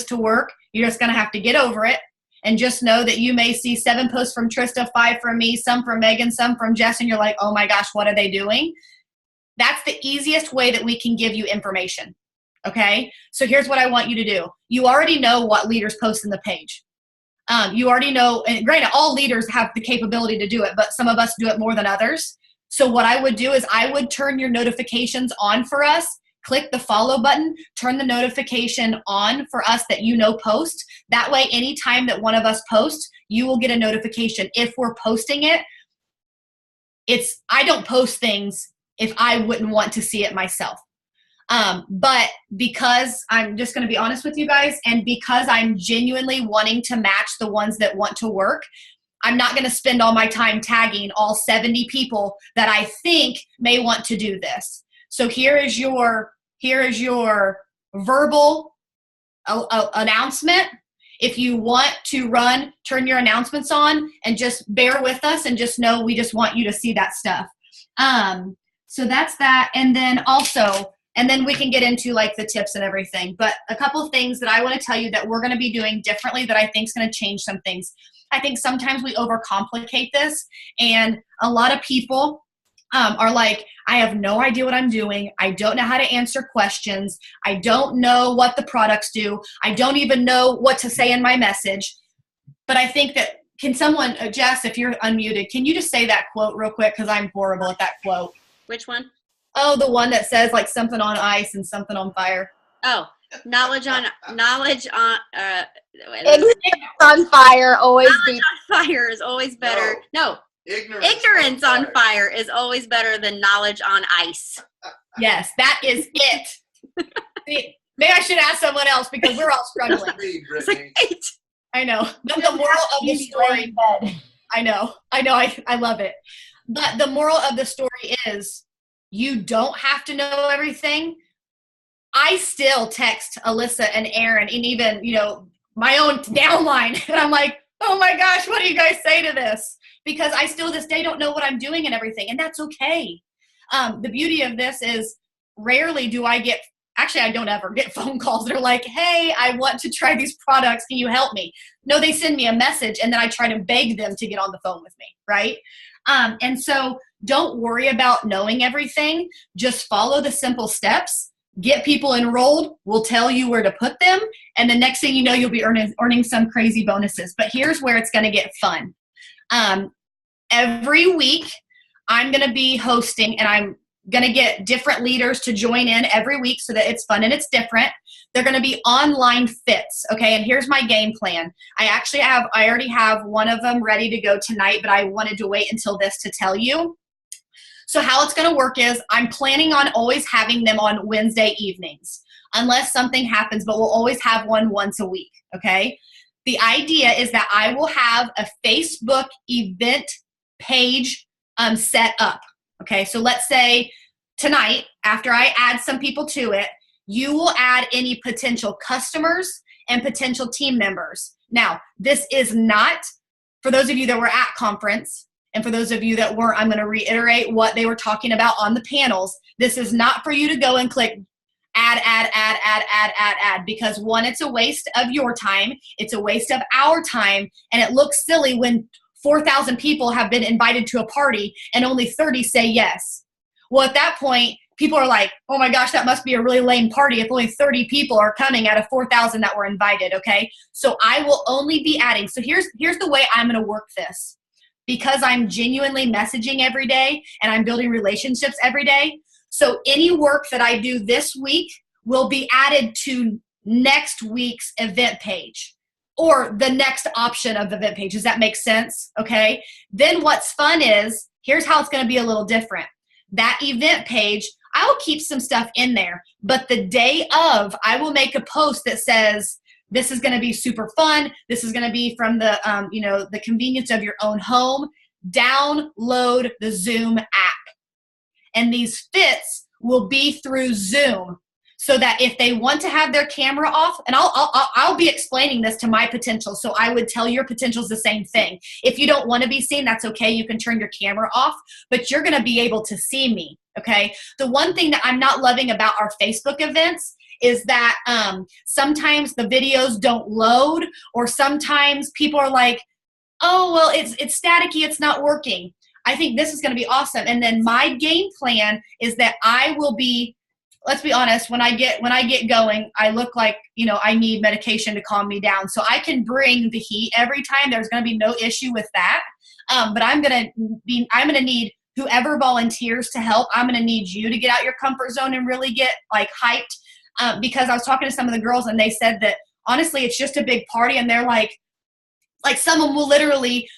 to work, you're just going to have to get over it and just know that you may see 7 posts from Trista, 5 from me, some from Megan, some from Jess, and you're like, oh my gosh, what are they doing? That's the easiest way that we can give you information. Okay, so here's what I want you to do. You already know what leaders post in the page. You already know, and granted, all leaders have the capability to do it, but some of us do it more than others. So what I would do is I would turn your notifications on for us, click the follow button, turn the notification on for us that post. That way, anytime that one of us posts, you will get a notification. If we're posting it, I don't post things if I wouldn't want to see it myself. But because I'm just going to be honest with you guys, and because I'm genuinely wanting to match the ones that want to work, I'm not going to spend all my time tagging all 70 people that I think may want to do this. So here is your verbal announcement. If you want to turn your announcements on and just bear with us and just know we just want you to see that stuff. So that's that. And then we can get into like the tips and everything. But a couple of things that I want to tell you that we're going to be doing differently that I think is going to change some things. I think sometimes we overcomplicate this, and a lot of people are like, I have no idea what I'm doing. I don't know how to answer questions. I don't know what the products do. I don't even know what to say in my message. But I think that, can someone, Jess, if you're unmuted, can you just say that quote real quick? Because I'm horrible at that quote. Which one? Oh, the one that says like something on ice and something on fire. Oh, knowledge on ignorance on fire always knowledge on fire is always better. No. Ignorance on fire is always better than knowledge on ice. Yes, that is it. See, maybe I should ask someone else because we're all struggling. I know. But the moral of the story. I know. I love it. But the moral of the story is you don't have to know everything. I still text Alyssa and Aaron and even, my own downline. And I'm like, oh my gosh, what do you guys say to this? Because I still this day don't know what I'm doing and everything. And that's okay. The beauty of this is rarely do I get, actually I don't ever get phone calls that are like, hey, I want to try these products. Can you help me? No, they send me a message and then I try to beg them to get on the phone with me, right? And so don't worry about knowing everything. Just follow the simple steps. Get people enrolled. We'll tell you where to put them. And the next thing you know, you'll be earning some crazy bonuses. But here's where it's going to get fun. Every week, I'm going to be hosting, and I'm going to get different leaders to join in every week so that it's fun and it's different. They're going to be online fits, okay? And here's my game plan. I already have one of them ready to go tonight, but I wanted to wait until this to tell you. So how it's going to work is I'm planning on always having them on Wednesday evenings, unless something happens, but we'll always have one once a week, okay? The idea is that I will have a Facebook event page set up, okay? So let's say tonight, after I add some people to it, you will add any potential customers and potential team members. Now, this is not, for those of you that were at conference, and for those of you that weren't, I'm going to reiterate what they were talking about on the panels. This is not for you to go and click add, because one, it's a waste of your time. It's a waste of our time. And it looks silly when 4,000 people have been invited to a party and only 30 say yes. Well, at that point, people are like, oh my gosh, that must be a really lame party if only 30 people are coming out of 4,000 that were invited, okay? So I will only be adding. So here's the way I'm going to work this. Because I'm genuinely messaging every day and I'm building relationships every day. So any work that I do this week will be added to next week's event page. or the next option of the event page. Does that make sense? Okay. Then what's fun is, here's how it's going to be a little different. That event page, I will keep some stuff in there, but the day of, I will make a post that says, this is going to be super fun. This is going to be from the, the convenience of your own home. Download the Zoom app. And these fits will be through Zoom, so that if they want to have their camera off, and I'll be explaining this to my potential, so I would tell your potentials the same thing. If you don't want to be seen, that's okay. You can turn your camera off, but you're going to be able to see me, okay? The one thing that I'm not loving about our Facebook events is that sometimes the videos don't load, or sometimes people are like, oh, well, it's staticky, it's not working. I think this is going to be awesome. And then my game plan is that I will be, let's be honest, when I get going, I look like, I need medication to calm me down. So I can bring the heat every time. There's going to be no issue with that. But I'm going to need whoever volunteers to help. I'm going to need you to get out your comfort zone and really get like hyped. Because I was talking to some of the girls and they said that honestly, it's just a big party, and they're like someone will literally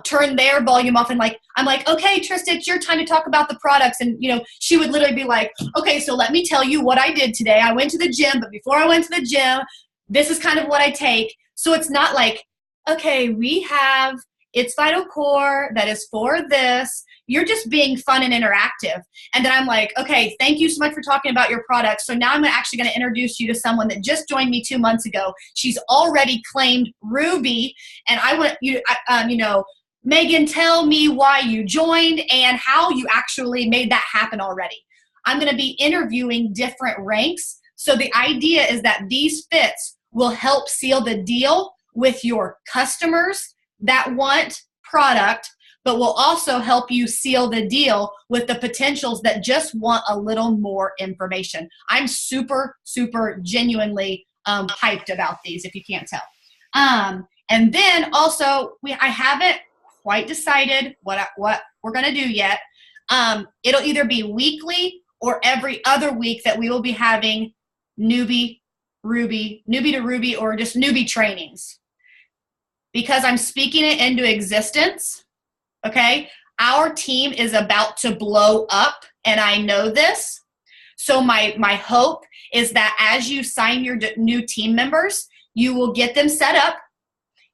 turn their volume off and I'm like, okay, Trista, it's your time to talk about the products. And, she would literally be like, okay, so let me tell you what I did today. I went to the gym, but before I went to the gym, this is kind of what I take. So it's not like, okay, we have It's Vital Core that is for this. You're just being fun and interactive. And then I'm like, okay, thank you so much for talking about your products. So now I'm actually going to introduce you to someone that just joined me 2 months ago. She's already claimed Ruby. And I want you, Megan, tell me why you joined and how you actually made that happen already. I'm going to be interviewing different ranks. So the idea is that these fits will help seal the deal with your customers that want product, but will also help you seal the deal with the potentials that just want a little more information. I'm super, super genuinely hyped about these, if you can't tell. And then also, I haven't quite decided what we're going to do yet. It'll either be weekly or every other week that we will be having newbie to Ruby, or just newbie trainings. Because I'm speaking it into existence, okay? Our team is about to blow up, and I know this. So my hope is that as you sign your new team members, you will get them set up.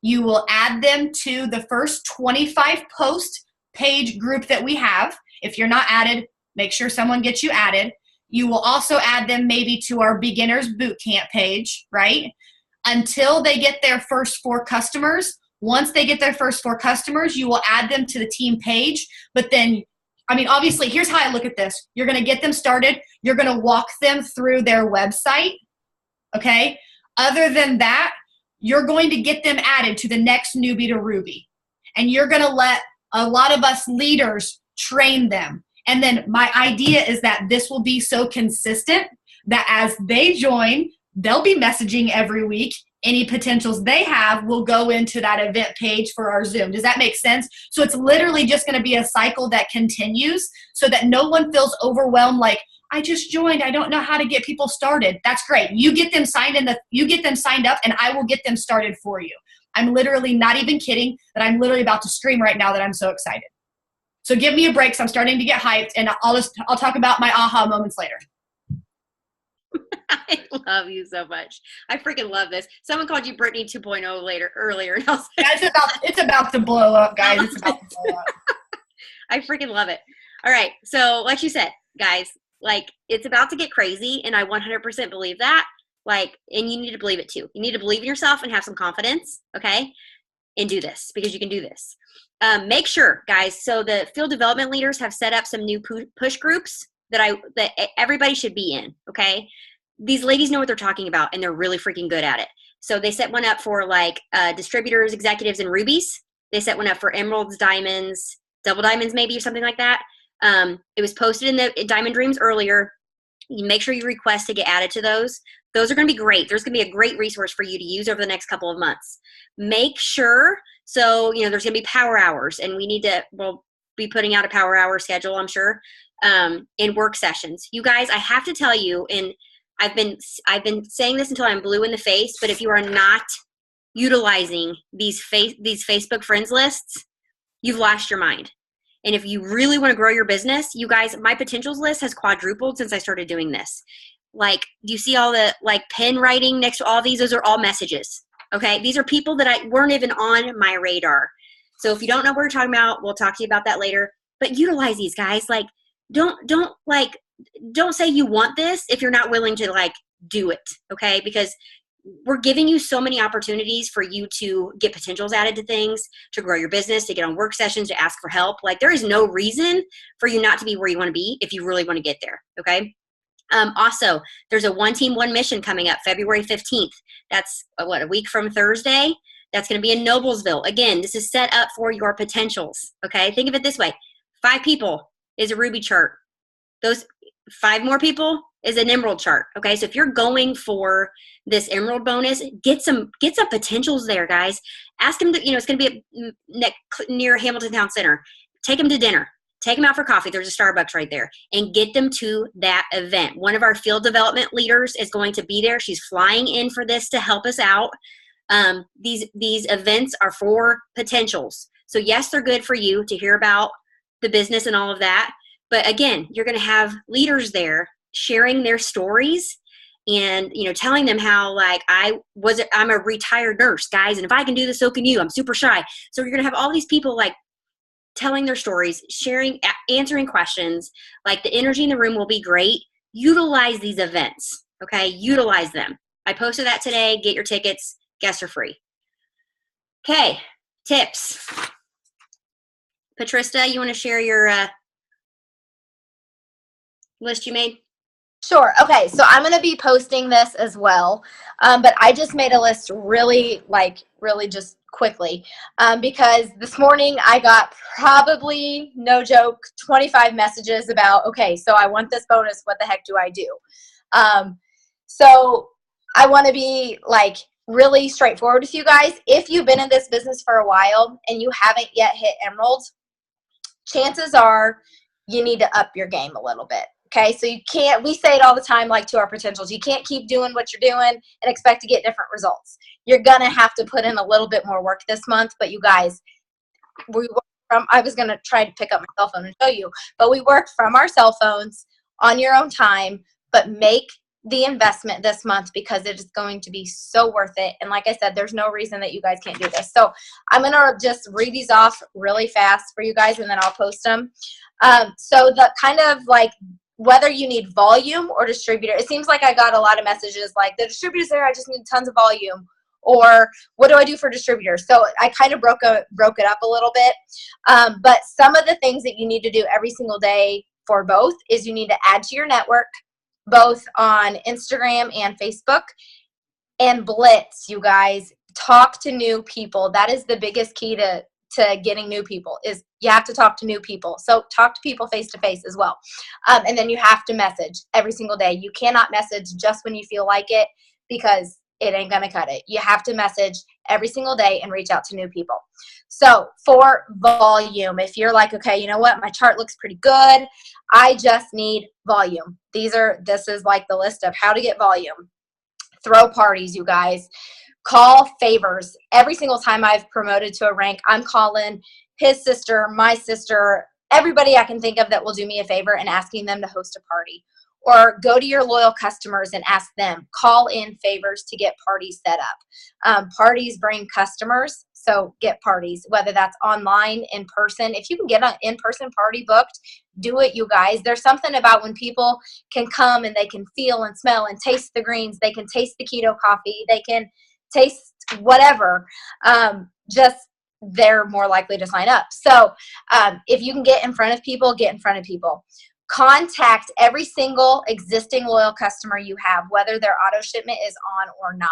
You will add them to the first 25 post page group that we have. If you're not added, make sure someone gets you added. You will also add them maybe to our beginners boot camp page, right? Until they get their first 4 customers. Once they get their first 4 customers, you will add them to the team page. But then, obviously, here's how I look at this. You're going to get them started. You're going to walk them through their website, okay? Other than that, you're going to get them added to the next newbie to Ruby. And you're going to let a lot of us leaders train them. And then my idea is that this will be so consistent that as they join, they'll be messaging every week. Any potentials they have will go into that event page for our Zoom. Does that make sense? So it's literally just going to be a cycle that continues so that no one feels overwhelmed like, I just joined, I don't know how to get people started. That's great. You get them signed up, and I will get them started for you. I'm literally not even kidding that I'm literally about to scream right now that I'm so excited. So give me a break, so I'm starting to get hyped, and I'll talk about my aha moments later. I love you so much. I freaking love this. Someone called you Brittany 2.0 earlier. And I was like, it's about to blow up, guys. It's about to blow up. I freaking love it. All right. So like you said, guys, it's about to get crazy, and I 100% believe that. And you need to believe it too. You need to believe in yourself and have some confidence, okay? And do this, because you can do this. Make sure, guys, so the field development leaders have set up some new push groups that everybody should be in, okay? These ladies know what they're talking about, and they're really freaking good at it. So they set one up for distributors, executives, and rubies. They set one up for emeralds, diamonds, double diamonds maybe, or something like that. It was posted in the Diamond Dreams earlier. You make sure you request to get added to those. Those are going to be great. There's going to be a great resource for you to use over the next couple of months. Make sure, there's going to be power hours, and we'll be putting out a power hour schedule, I'm sure, in work sessions. You guys, I have to tell you, and I've been saying this until I'm blue in the face, but if you are not utilizing these Facebook friends lists, you've lost your mind. And if you really want to grow your business, you guys, my potentials list has quadrupled since I started doing this. Like, do you see all the like pen writing next to all these? Those are all messages. Okay. These are people that I weren't even on my radar. So if you don't know what we're talking about, we'll talk to you about that later. But utilize these, guys. Like, don't say you want this if you're not willing to like do it. Okay. Because we're giving you so many opportunities for you to get potentials added to things, to grow your business, to get on work sessions, to ask for help. Like, there is no reason for you not to be where you want to be if you really want to get there. Okay. Also, there's a One Team, One Mission coming up February 15th. That's a week from Thursday. That's going to be in Noblesville. Again, this is set up for your potentials. Okay. Think of it this way. 5 people is a Ruby chart. Those 5 more people is an Emerald chart. Okay. So if you're going for this Emerald bonus, get some potentials there, guys. Ask them to, it's going to be near Hamilton Town Center. Take them to dinner. Take them out for coffee. There's a Starbucks right there, and get them to that event. One of our field development leaders is going to be there. She's flying in for this to help us out. These events are for potentials. So yes, they're good for you to hear about the business and all of that. But again, you're going to have leaders there sharing their stories and, telling them how, like, I'm a retired nurse, guys. And if I can do this, so can you. I'm super shy. So you're going to have all these people like telling their stories, sharing, answering questions. Like, the energy in the room will be great. Utilize these events. Okay. Utilize them. I posted that today. Get your tickets. Guests are free. Okay. Tips. Patrista, you want to share your list you made? Sure. Okay. So I'm going to be posting this as well. But I just made a list really just quickly because this morning I got probably, no joke, 25 messages about, okay, so I want this bonus. What the heck do I do? So I want to be like really straightforward with you guys. If you've been in this business for a while and you haven't yet hit Emerald, chances are you need to up your game a little bit. Okay, so we say it all the time, like to our potentials, you can't keep doing what you're doing and expect to get different results. You're going to have to put in a little bit more work this month, but you guys, I was going to try to pick up my cell phone and show you, but we work from our cell phones on your own time, but make the investment this month because it is going to be so worth it. And like I said, there's no reason that you guys can't do this. So I'm going to just read these off really fast for you guys and then I'll post them. So the kind of like, whether you need volume or distributor, it seems like I got a lot of messages like, the distributor's there, I just need tons of volume. Or what do I do for distributors? So I kind of broke it up a little bit. But some of the things that you need to do every single day for both is you need to add to your network, both on Instagram and Facebook, and blitz, you guys. Talk to new people. That is the biggest key to getting new people, is you have to talk to new people. So talk to people face to face as well. And then you have to message every single day. You cannot message just when you feel like it because it ain't going to cut it. You have to message every single day and reach out to new people. So for volume, if you're like, okay, you know what, my chart looks pretty good, I just need volume. This is like the list of how to get volume. Throw parties, you guys. Call favors. Every single time I've promoted to a rank, I'm calling his sister, my sister, everybody I can think of that will do me a favor and asking them to host a party. Or go to your loyal customers and ask them. Call in favors to get parties set up. Parties bring customers, so get parties, whether that's online, in person. If you can get an in-person party booked, do it, you guys. There's something about when people can come and they can feel and smell and taste the greens. They can taste the keto coffee. They can taste whatever. They're more likely to sign up. So if you can get in front of people, get in front of people. Contact every single existing loyal customer you have, whether their auto shipment is on or not,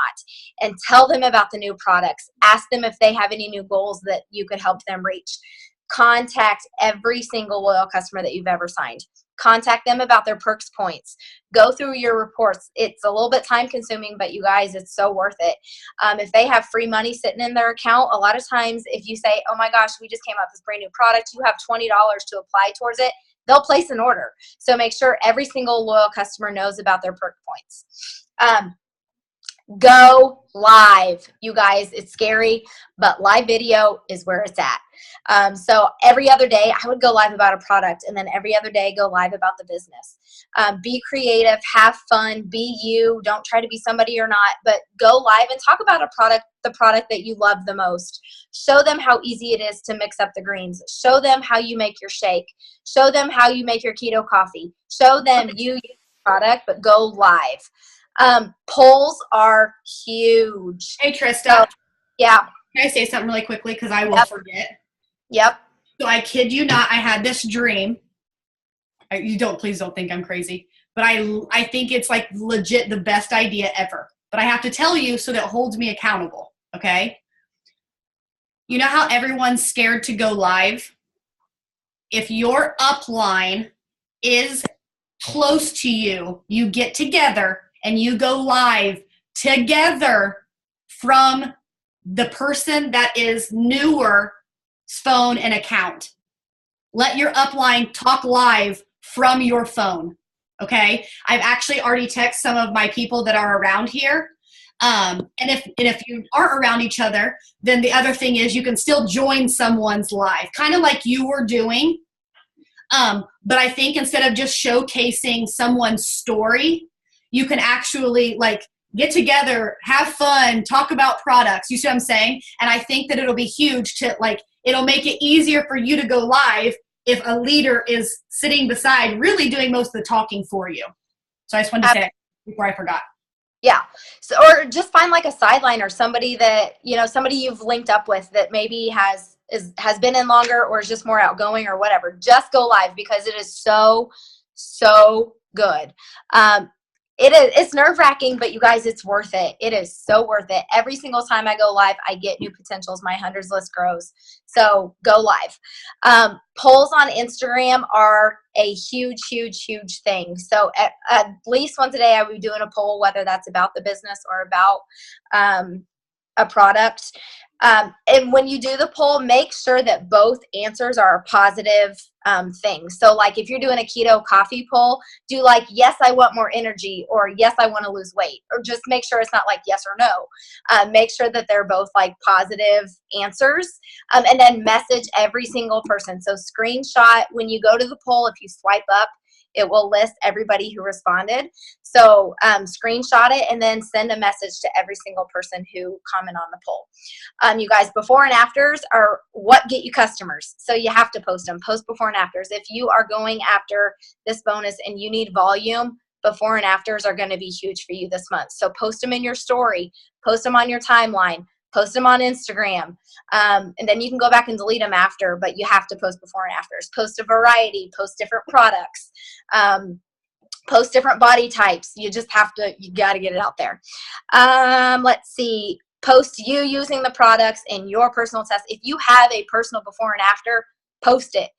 and tell them about the new products. Ask them if they have any new goals that you could help them reach. Contact every single loyal customer that you've ever signed. Contact them about their perks points. Go through your reports. It's a little bit time consuming, but you guys, it's so worth it. If they have free money sitting in their account, a lot of times if you say, oh my gosh, we just came out with this brand new product, you have $20 to apply towards it, they'll place an order. So make sure every single loyal customer knows about their perk points. Go live, you guys. It's scary, but live video is where it's at. So every other day I would go live about a product, and then every other day go live about the business. Be creative, have fun, be you. Don't try to be somebody you're not, but go live and talk about the product that you love the most. Show them how easy it is to mix up the greens. Show them how you make your shake. Show them how you make your keto coffee. Show them you use the product, but go live. Polls are huge. Hey, Trista. So, yeah. Can I say something really quickly? Because I will forget. Yep. So I kid you not, I had this dream. Please don't think I'm crazy. But I think it's like legit the best idea ever. But I have to tell you so that it holds me accountable. Okay? You know how everyone's scared to go live? If your upline is close to you, you get together and you go live together from the person that is newer phone and account. Let your upline talk live from your phone. Okay? I've actually already texted some of my people that are around here. And if you aren't around each other, then the other thing is you can still join someone's live, kind of like you were doing. But I think instead of just showcasing someone's story, you can actually like get together, have fun, talk about products. You see what I'm saying? And I think that it'll be huge to like, it'll make it easier for you to go live if a leader is sitting beside really doing most of the talking for you. So I just wanted to say that before I forgot. Yeah. So, or just find like a sideline or somebody that, somebody you've linked up with that maybe has been in longer or is just more outgoing or whatever. Just go live because it is so, so good. It's nerve-wracking, but you guys, it's worth it. It is so worth it. Every single time I go live, I get new potentials. My hundreds list grows. So go live. Polls on Instagram are a huge, huge, huge thing. So at least once a day, I will be doing a poll, whether that's about the business or about a product. And when you do the poll, make sure that both answers are positive things. So like if you're doing a keto coffee poll, do like, yes, I want more energy, or yes, I want to lose weight, or just make sure it's not like yes or no. Make sure that they're both like positive answers, and then message every single person. So screenshot when you go to the poll, if you swipe up, it will list everybody who responded. So screenshot it and then send a message to every single person who commented on the poll. You guys, before and afters are what get you customers. So you have to post them. Post before and afters. If you are going after this bonus and you need volume, before and afters are going to be huge for you this month. So post them in your story. Post them on your timeline. Post them on Instagram, and then you can go back and delete them after, but you have to post before and afters. Post a variety, post different products, post different body types. You got to get it out there. Let's see, post you using the products in your personal test. If you have a personal before and after, post it.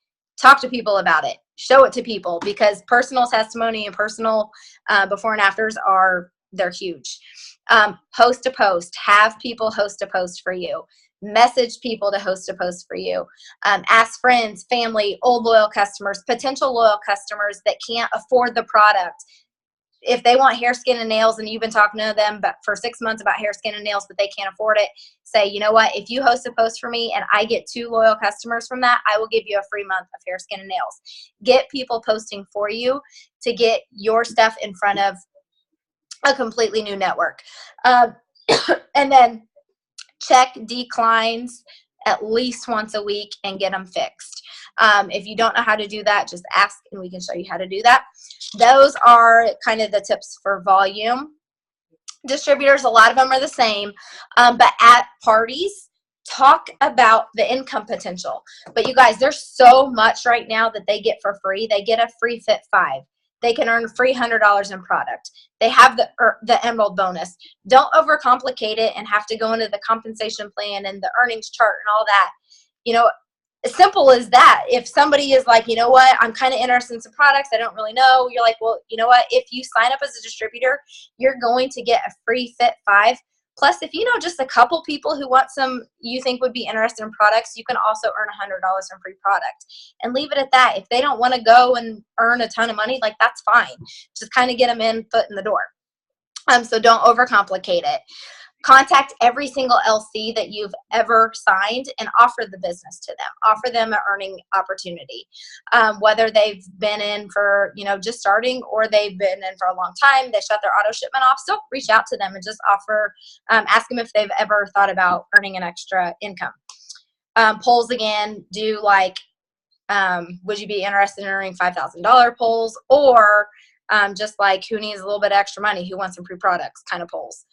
Talk to people about it. Show it to people, because personal testimony and personal before and afters they're huge. Host a post. Have people host a post for you. Message people to host a post for you. Ask friends, family, old loyal customers, potential loyal customers that can't afford the product. If they want hair, skin, and nails, and you've been talking to them for 6 months about hair, skin, and nails, but they can't afford it, say, you know what, if you host a post for me and I get 2 loyal customers from that, I will give you a free month of hair, skin, and nails. Get people posting for you to get your stuff in front of a completely new network. And then check declines at least once a week and get them fixed. If you don't know how to do that, just ask and we can show you how to do that. Those are kind of the tips for volume. Distributors, a lot of them are the same, but at parties, talk about the income potential. But you guys, there's so much right now that they get for free. They get a free Fit 5. They can earn free $100 in product. They have the Emerald bonus. Don't overcomplicate it and have to go into the compensation plan and the earnings chart and all that. As simple as that. If somebody is like, you know what, I'm kind of interested in some products, I don't really know. You're like, well, you know what, if you sign up as a distributor, you're going to get a free Fit 5. Plus, if you know just a couple people who want you think would be interested in products, you can also earn $100 in free product. And leave it at that. If they don't want to go and earn a ton of money, like that's fine. Just kind of get them foot in the door. So don't overcomplicate it. Contact every single LC that you've ever signed and offer the business to them. Offer them an earning opportunity. Whether they've been in for, just starting, or they've been in for a long time, they shut their auto shipment off, still reach out to them and just offer, ask them if they've ever thought about earning an extra income. Polls again, do like, would you be interested in earning $5,000 polls, or just like who needs a little bit of extra money, who wants some free products kind of polls.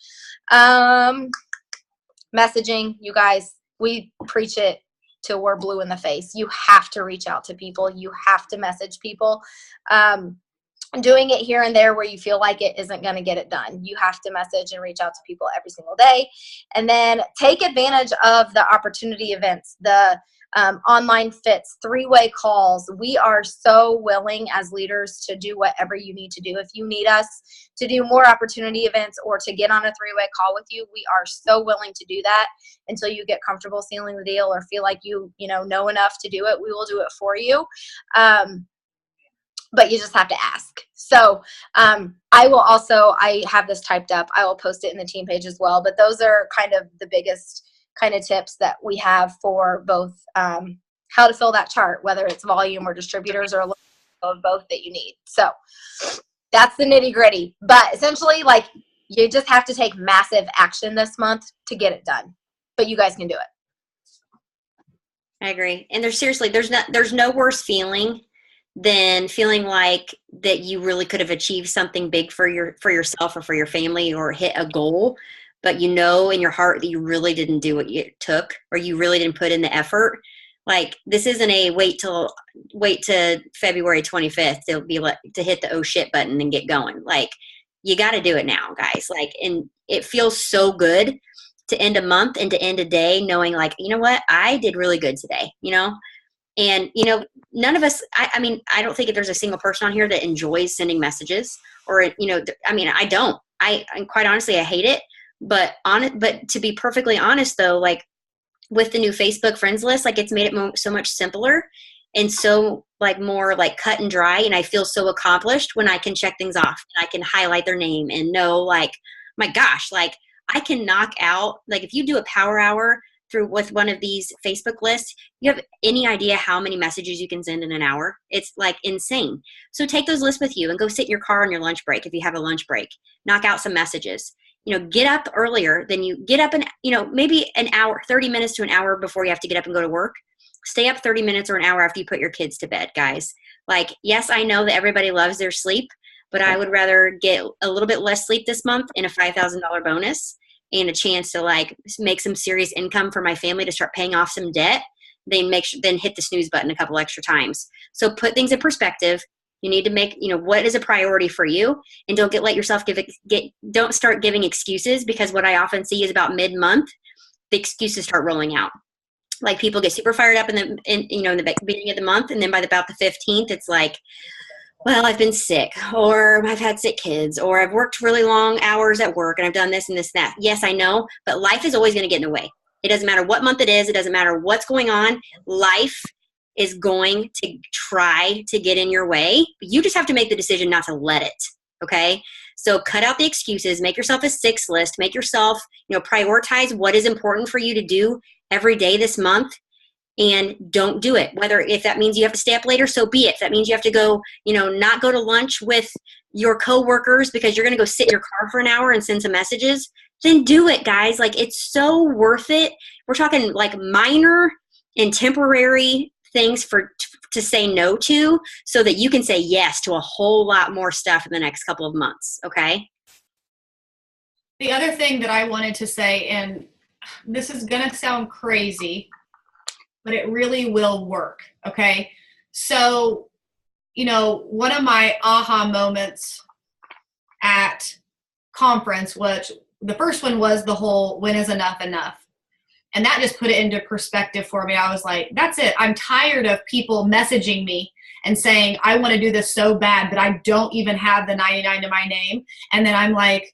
Messaging, you guys, we preach it till we're blue in the face. You have to reach out to people. You have to message people. Doing it here and there where you feel like it isn't going to get it done. You have to message and reach out to people every single day. And then take advantage of the opportunity events, the online fits, 3-way calls. We are so willing as leaders to do whatever you need to do. If you need us to do more opportunity events or to get on a 3-way call with you, we are so willing to do that until you get comfortable sealing the deal or feel like you know enough to do it. We will do it for you. But you just have to ask. So I have this typed up. I will post it in the team page as well. But those are kind of the biggest kind of tips that we have for both how to fill that chart, whether it's volume or distributors or a little of both that you need. So that's the nitty gritty. But essentially, like, you just have to take massive action this month to get it done. But you guys can do it. I agree. And there's no worse feeling than feeling like that you really could have achieved something big for yourself or for your family or hit a goal, but in your heart that you really didn't do what it took, or you really didn't put in the effort. Like, this isn't a wait to February 25th to hit the oh shit button and get going. Like, you got to do it now, guys. Like, and it feels so good to end a month and to end a day knowing, like, you know what, I did really good today, And, none of us, I don't think there's a single person on here that enjoys sending messages or, I don't. And quite honestly, I hate it. But to be perfectly honest, though, like, with the new Facebook friends list, like, it's made it so much simpler and so, like, more, like, cut and dry. And I feel so accomplished when I can check things off and I can highlight their name and know, like, my gosh, like, I can knock out, like, if you do a power hour with one of these Facebook lists, you have any idea how many messages you can send in an hour? It's, like, insane. So take those lists with you and go sit in your car on your lunch break. If you have a lunch break, knock out some messages. Get up earlier than you get up maybe an hour, 30 minutes to an hour before you have to get up and go to work. Stay up 30 minutes or an hour after you put your kids to bed, guys. Like, yes, I know that everybody loves their sleep, but I would rather get a little bit less sleep this month and a $5,000 bonus and a chance to, like, make some serious income for my family to start paying off some debt, then hit the snooze button a couple extra times. So put things in perspective. You need to make, what is a priority for you, and don't let yourself don't start giving excuses, because what I often see is about mid-month, the excuses start rolling out. Like, people get super fired up in the beginning of the month, and then by about the 15th, it's like, well, I've been sick, or I've had sick kids, or I've worked really long hours at work and I've done this and this and that. Yes, I know, but life is always going to get in the way. It doesn't matter what month it is. It doesn't matter what's going on. Life is going to try to get in your way. You just have to make the decision not to let it. Okay. So cut out the excuses, make yourself a 6 list, make yourself, prioritize what is important for you to do every day this month, and don't do it. If that means you have to stay up later, so be it. If that means you have to go, not go to lunch with your coworkers because you're going to go sit in your car for an hour and send some messages, then do it, guys. Like, it's so worth it. We're talking, like, minor and temporary things to say no to, so that you can say yes to a whole lot more stuff in the next couple of months. Okay. The other thing that I wanted to say, and this is going to sound crazy, but it really will work. Okay. So, one of my aha moments at conference, which the first one was the whole, when is enough enough? And that just put it into perspective for me. I was like, that's it. I'm tired of people messaging me and saying, I want to do this so bad, but I don't even have the 99 to my name. And then I'm like,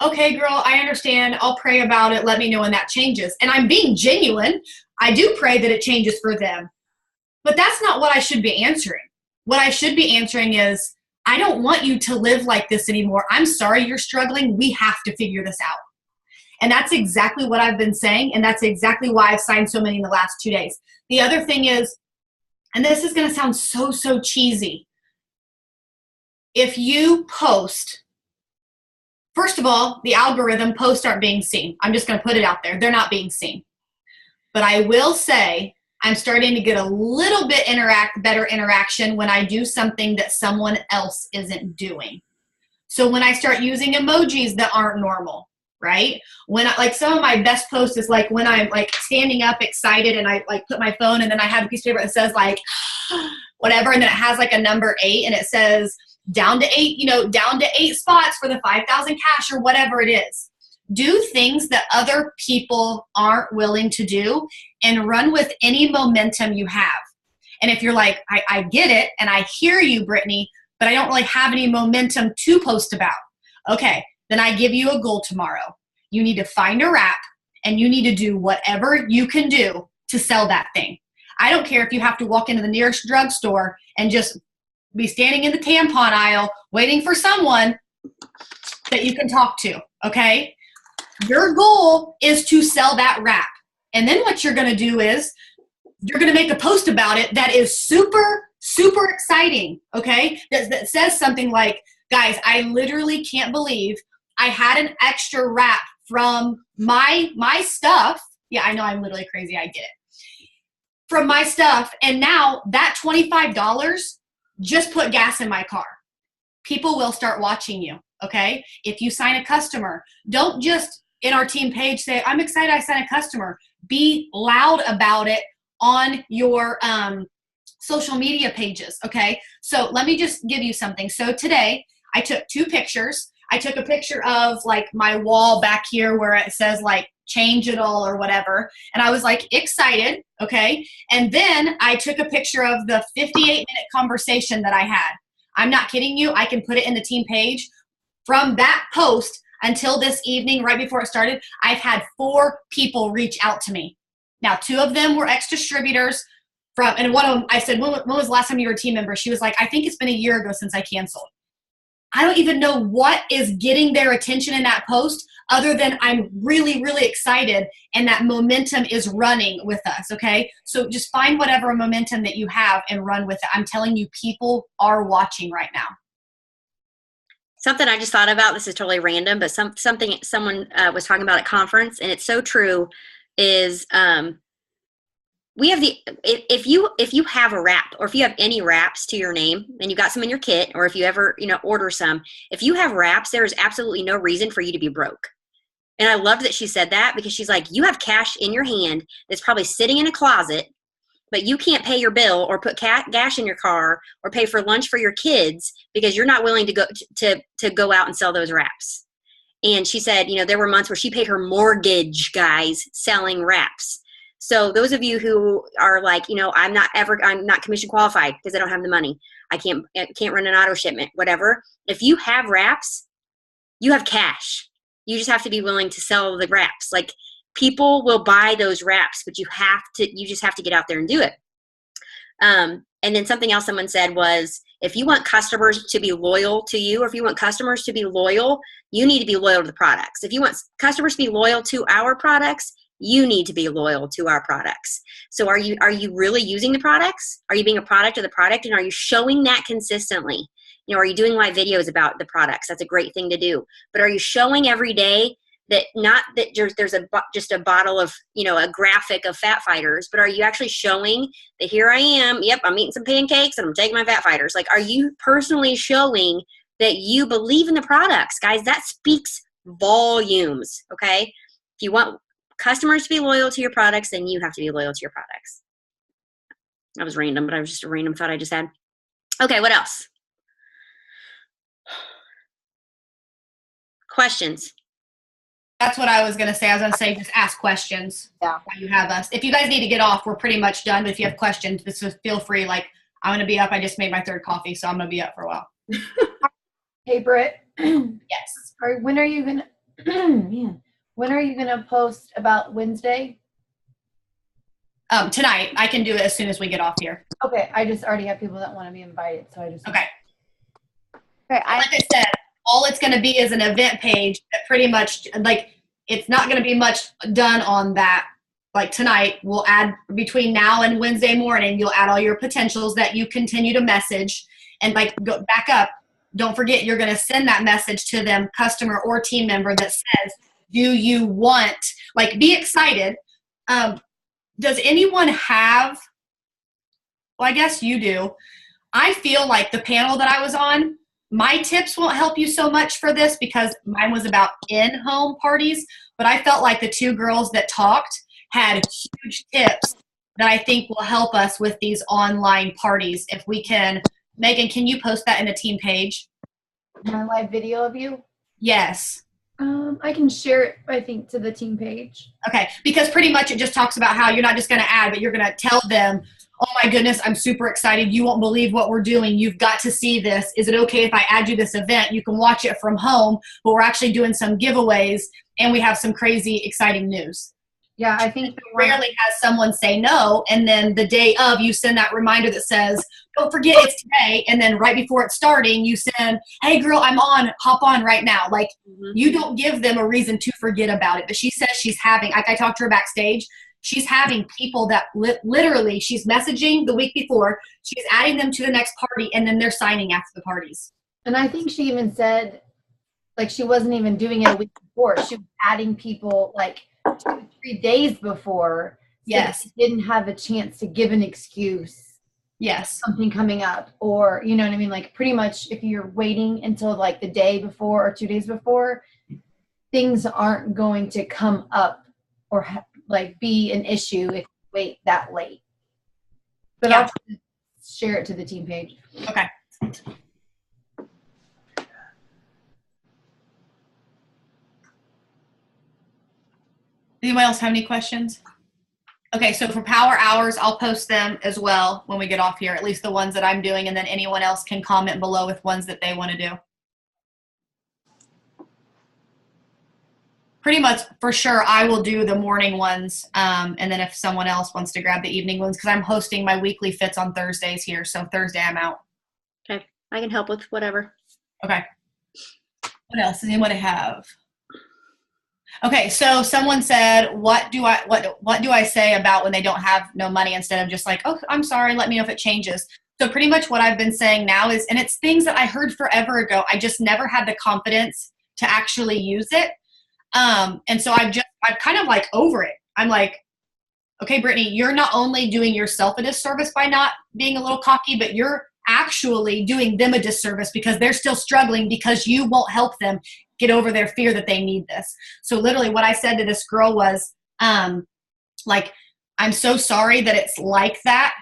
okay, girl, I understand. I'll pray about it. Let me know when that changes. And I'm being genuine. I do pray that it changes for them. But that's not what I should be answering. What I should be answering is, I don't want you to live like this anymore. I'm sorry you're struggling. We have to figure this out. And that's exactly what I've been saying. And that's exactly why I've signed so many in the last 2 days. The other thing is, and this is going to sound so cheesy. If you post, first of all, the algorithm posts aren't being seen. I'm just going to put it out there. They're not being seen. But I will say I'm starting to get a little bit better interaction when I do something that someone else isn't doing. So when I start using emojis that aren't normal, right? When like some of my best posts is like when I'm like standing up excited and I like put my phone and then I have a piece of paper that says like whatever, and then it has like a number 8 and it says down to 8, down to 8 spots for the 5,000 cash or whatever it is. Do things that other people aren't willing to do and run with any momentum you have. And if you're like, I get it and I hear you, Brittany, but I don't really have any momentum to post about. Okay, then I give you a goal tomorrow. You need to find a wrap and you need to do whatever you can do to sell that thing. I don't care if you have to walk into the nearest drugstore and just be standing in the tampon aisle waiting for someone that you can talk to, okay? Your goal is to sell that wrap. And then what you're going to do is you're going to make a post about it that is super exciting, okay? That says something like, guys, I literally can't believe I had an extra wrap from my stuff. Yeah, I know I'm literally crazy. I get it. From my stuff. And now that $25 just put gas in my car. People will start watching you, okay? If you sign a customer, don't just in our team page say, I'm excited I signed a customer. Be loud about it on your social media pages, okay? So let me just give you something. So today I took 2 pictures. I took a picture of like my wall back here where it says like change it all or whatever. And I was like excited, okay? And then I took a picture of the 58-minute conversation that I had. I'm not kidding you. I can put it in the team page. From that post until this evening, right before it started, I've had 4 people reach out to me. Now, 2 of them were ex-distributors and one of them, I said, when was the last time you were a team member? She was like, I think it's been a year ago since I canceled. I don't even know what is getting their attention in that post other than I'm really excited and that momentum is running with us, okay? So just find whatever momentum that you have and run with it. I'm telling you, people are watching right now. Something I just thought about, this is totally random, but something someone was talking about at conference, and it's so true, is we have if you have a wrap, or if you have any wraps to your name and you got some in your kit, or if you ever order some, if you have wraps, there is absolutely no reason for you to be broke. And I love that she said that, because she's like, you have cash in your hand that's probably sitting in a closet, but you can't pay your bill or put gas in your car or pay for lunch for your kids because you're not willing to go out and sell those wraps. And she said, there were months where she paid her mortgage, guys, selling wraps. So those of you who are like, I'm not commission qualified because I don't have the money. I can't run an auto shipment, whatever. If you have wraps, you have cash. You just have to be willing to sell the wraps. Like, people will buy those wraps, but you just have to get out there and do it. And then something else someone said was, if you want customers to be loyal to you, or if you want customers to be loyal, you need to be loyal to the products. If you want customers to be loyal to our products, you need to be loyal to our products. So are you really using the products? Are you being a product of the product? And are you showing that consistently? Are you doing live videos about the products? That's a great thing to do. But are you showing every day that not that there's just a bottle of, a graphic of Fat Fighters, but are you actually showing that here I am, yep, I'm eating some pancakes and I'm taking my Fat Fighters? Like, are you personally showing that you believe in the products? Guys, that speaks volumes, okay? If you want customers to be loyal to your products, then you have to be loyal to your products. That was random, but I was just a random thought I just had. Okay, what else? Questions? That's what I was going to say. I was going to say, just ask questions. Yeah. While you have us. If you guys need to get off, we're pretty much done. But if you have questions, just feel free. Like, I'm going to be up. I just made my 3rd coffee, so I'm going to be up for a while. Hey, Britt. Yes. When are you going to, man, when are you going to post about Wednesday? Tonight. I can do it as soon as we get off here. Okay. I just already have people that want to be invited, so I just. Okay. Okay, Like I said, all it's going to be is an event page that pretty much, like, it's not going to be much done on that. Like tonight, we'll add between now and Wednesday morning, you'll add all your potentials that you continue to message and like go back up. Don't forget, you're going to send that message to them, customer or team member, that says, do you want, like, be excited. Does anyone have, well, I guess you do. I feel like the panel that I was on, my tips won't help you so much for this because mine was about in-home parties, but I felt like the two girls that talked had huge tips that I think will help us with these online parties. If we can, Megan, can you post that in the team page? My live video of you? Yes. I can share it, I think, to the team page. Okay, because pretty much it just talks about how you're not just going to add, but you're going to tell them, oh my goodness, I'm super excited. You won't believe what we're doing. You've got to see this. Is it okay if I add you this event? You can watch it from home, but we're actually doing some giveaways and we have some crazy, exciting news. Yeah, I think Rarely has someone say no, and then the day of you send that reminder that says, don't forget it's today, and then right before it's starting you send, hey girl, I'm on, hop on right now. Like, you don't give them a reason to forget about it. But she says she's having, like I talked to her backstage, she's having people that literally she's messaging the week before, she's adding them to the next party, and then they're signing after the parties. And I think she even said, like, she wasn't even doing it a week before. She was adding people like 2-3 days before. So yes. She didn't have a chance to give an excuse. Yes. Something coming up, or, you know what I mean? Like, pretty much if you're waiting until like the day before or 2 days before, things aren't going to come up or like be an issue if you wait that late. But yeah. I'll share it to the team page. Okay. Anybody else have any questions? Okay, so for power hours, I'll post them as well when we get off here, at least the ones that I'm doing, and then anyone else can comment below with ones that they want to do. Pretty much for sure I will do the morning ones, and then if someone else wants to grab the evening ones, because I'm hosting my weekly fits on Thursdays here, so Thursday I'm out. Okay, I can help with whatever. Okay. What else does anyone have? Okay, so someone said, what do I say about when they don't have no money, instead of just like, oh, I'm sorry, let me know if it changes. So pretty much what I've been saying now is, and it's things that I heard forever ago, I just never had the confidence to actually use it. And so I'm kind of like over it. I'm like, okay, Brittany, you're not only doing yourself a disservice by not being a little cocky, but you're actually doing them a disservice because they're still struggling because you won't help them get over their fear that they need this. So literally what I said to this girl was, like, I'm so sorry that it's like that.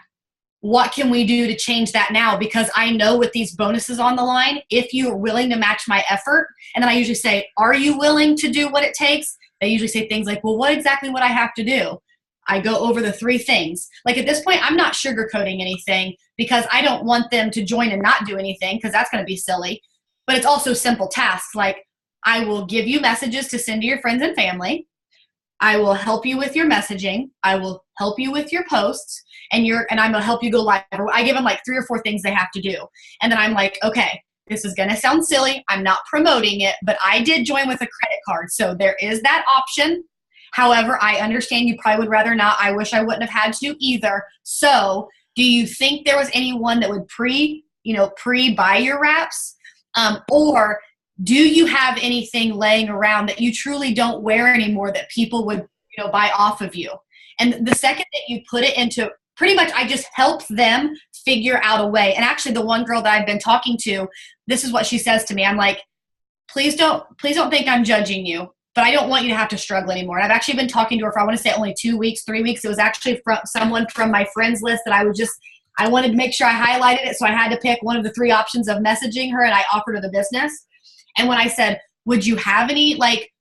What can we do to change that now? Because I know with these bonuses on the line, if you're willing to match my effort, and then I usually say, are you willing to do what it takes? They usually say things like, well, what exactly would I have to do? I go over the 3 things. Like at this point, I'm not sugarcoating anything because I don't want them to join and not do anything because that's going to be silly. But it's also simple tasks. Like, I will give you messages to send to your friends and family. I will help you with your messaging. I will help you with your posts, and I'm gonna help you go live. I give them like 3 or 4 things they have to do. And then I'm like, okay, this is gonna sound silly. I'm not promoting it, but I did join with a credit card. So there is that option. However, I understand you probably would rather not. I wish I wouldn't have had to either. So do you think there was anyone that would pre-buy your wraps? Or do you have anything laying around that you truly don't wear anymore that people would, buy off of you? And the second that you put it into, pretty much I just help them figure out a way. And actually the one girl that I've been talking to, this is what she says to me. I'm like, please don't think I'm judging you, but I don't want you to have to struggle anymore. And I've actually been talking to her for, I want to say only 2 weeks, 3 weeks. It was actually from someone from my friends list that I wanted to make sure I highlighted it. So I had to pick one of the 3 options of messaging her, and I offered her the business. And when I said, would you have any like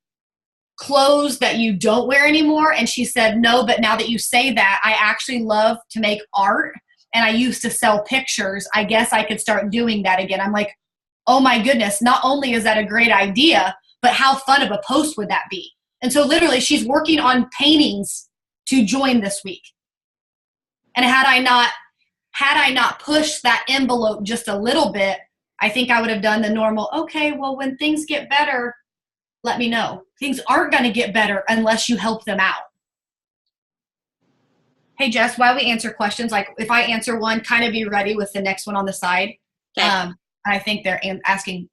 clothes that you don't wear anymore? And she said, no, but now that you say that, I actually love to make art and I used to sell pictures. I guess I could start doing that again. I'm like, oh my goodness, not only is that a great idea, but how fun of a post would that be? And so literally she's working on paintings to join this week. And had I not pushed that envelope just a little bit, I think I would have done the normal, okay, well, when things get better, let me know. Things aren't going to get better unless you help them out. Hey, Jess, while we answer questions, like if I answer one, kind of be ready with the next one on the side. Okay. I think they're asking.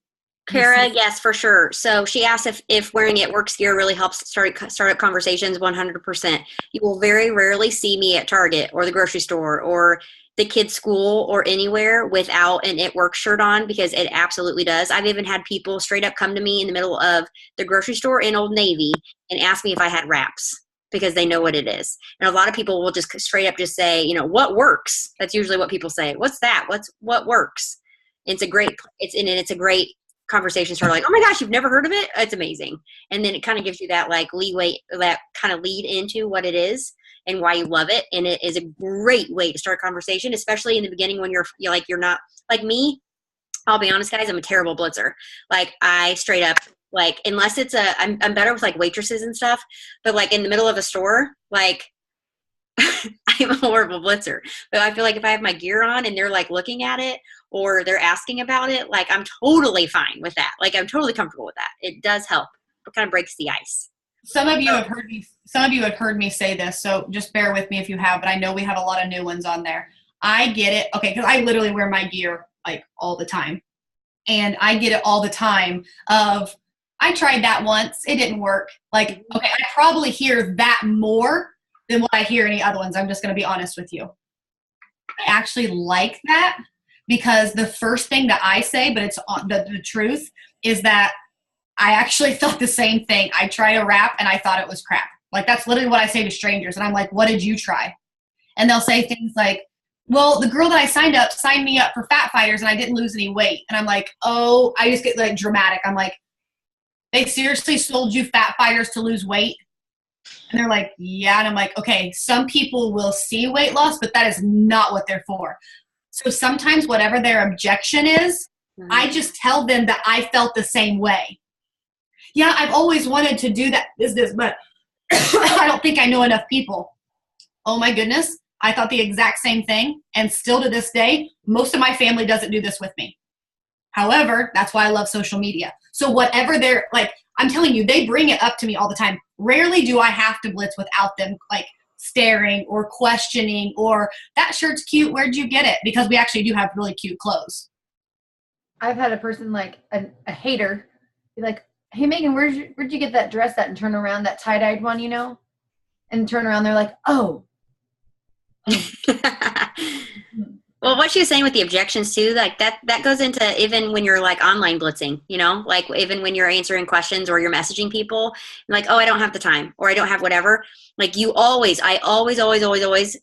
Kara, yes, for sure. So she asked if wearing it works gear really helps start up conversations. 100%. You will very rarely see me at Target or the grocery store or the kids' school or anywhere without an It Works shirt on, because it absolutely does. I've even had people straight up come to me in the middle of the grocery store in Old Navy and ask me if I had wraps, because they know what it is. And a lot of people will just straight up just say, you know, what works? That's usually what people say. What's that? What works? It's a great conversation starter, like, oh my gosh, you've never heard of it? It's amazing. And then it kind of gives you that like leeway, that kind of lead into what it is and why you love it. And it is a great way to start a conversation, especially in the beginning when you're not like me. I'll be honest, guys, I'm a terrible blitzer. Like I straight up, like, unless it's I'm better with like waitresses and stuff, but like in the middle of a store, like I'm a horrible blitzer. But I feel like if I have my gear on and they're like looking at it or they're asking about it, like I'm totally fine with that. Like I'm totally comfortable with that. It does help. It kind of breaks the ice. Some of you have heard me say this, so just bear with me if you have, but I know we have a lot of new ones on there. I get it. Okay, because I literally wear my gear like all the time. And I get it all the time of, I tried that once, it didn't work. Like, okay, I probably hear that more than what I hear any other ones. I'm just going to be honest with you. I actually like that, because the first thing that I say, but it's the truth, is that I actually thought the same thing. I tried a wrap and I thought it was crap. Like that's literally what I say to strangers. And I'm like, what did you try? And they'll say things like, well, the girl that I signed me up for Fat Fighters and I didn't lose any weight. And I'm like, oh, I just get like dramatic. I'm like, they seriously sold you Fat Fighters to lose weight? And they're like, yeah. And I'm like, okay, some people will see weight loss, but that is not what they're for. So sometimes whatever their objection is, I just tell them that I felt the same way. Yeah, I've always wanted to do that business, but I don't think I know enough people. Oh my goodness. I thought the exact same thing. And still to this day, most of my family doesn't do this with me. However, that's why I love social media. So whatever they're like, I'm telling you, they bring it up to me all the time. Rarely do I have to blitz without them like staring or questioning or that shirt's cute. Where'd you get it? Because we actually do have really cute clothes. I've had a person like a hater be like, hey Megan, where'd you get that dress at? And turn around, that tie-dyed one, you know? And turn around, they're like, oh. Well, what she was saying with the objections too, like that goes into even when you're like online blitzing, you know, like even when you're answering questions or you're messaging people like, oh, I don't have the time or I don't have whatever. Like I always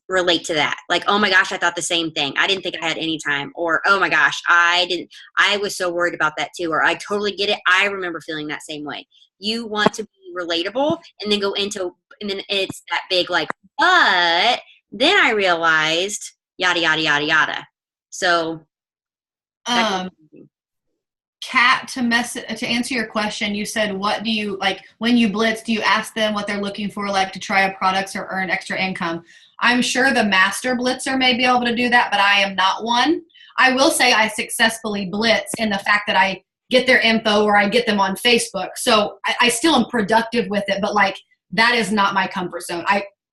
relate to that. Like, oh my gosh, I thought the same thing. I didn't think I had any time. Or, oh my gosh, I was so worried about that too. Or I totally get it. I remember feeling that same way. You want to be relatable and then go into, and then it's that big like, but then I realized yada, yada, yada, yada. So, Kat, to answer your question, you said, what do you, like, when you blitz, do you ask them what they're looking for, like to try out products or earn extra income? I'm sure the master blitzer may be able to do that, but I am not one. I will say I successfully blitz in the fact that I get their info or I get them on Facebook. So I still am productive with it, but like, that is not my comfort zone.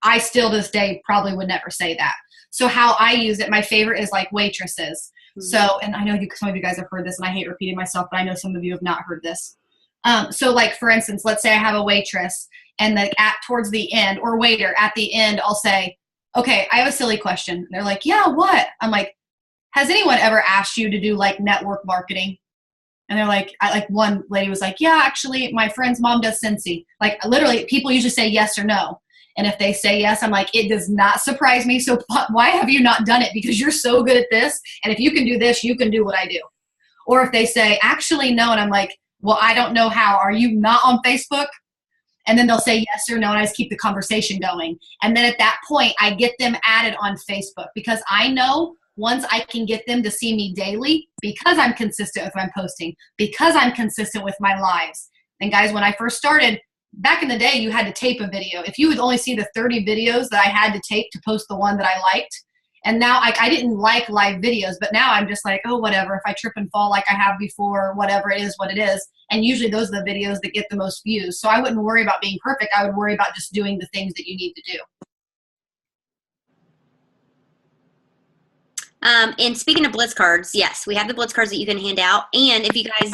I still this day probably would never say that. So how I use it, my favorite is like waitresses. Mm-hmm. So, and I know some of you guys have heard this and I hate repeating myself, but I know some of you have not heard this. So like, for instance, let's say I have a waitress and like towards the end, or waiter at the end, I'll say, okay, I have a silly question. And they're like, yeah, what? I'm like, has anyone ever asked you to do like network marketing? And they're like, one lady was like, yeah, actually my friend's mom does Cincy. Like literally people usually say yes or no. And if they say yes, I'm like, it does not surprise me. So why have you not done it? Because you're so good at this. And if you can do this, you can do what I do. Or if they say, actually, no. And I'm like, well, I don't know how. Are you not on Facebook? And then they'll say yes or no. And I just keep the conversation going. And then at that point, I get them added on Facebook because I know once I can get them to see me daily, because I'm consistent with my posting, because I'm consistent with my lives. And guys, when I first started, back in the day, you had to tape a video. If you would only see the 30 videos that I had to tape to post the one that I liked, And now I didn't like live videos, but now I'm just like, oh, whatever. If I trip and fall like I have before, whatever, it is what it is. And usually those are the videos that get the most views. So I wouldn't worry about being perfect. I would worry about just doing the things that you need to do. And speaking of Blitz cards, yes, we have the Blitz cards that you can hand out. And if you guys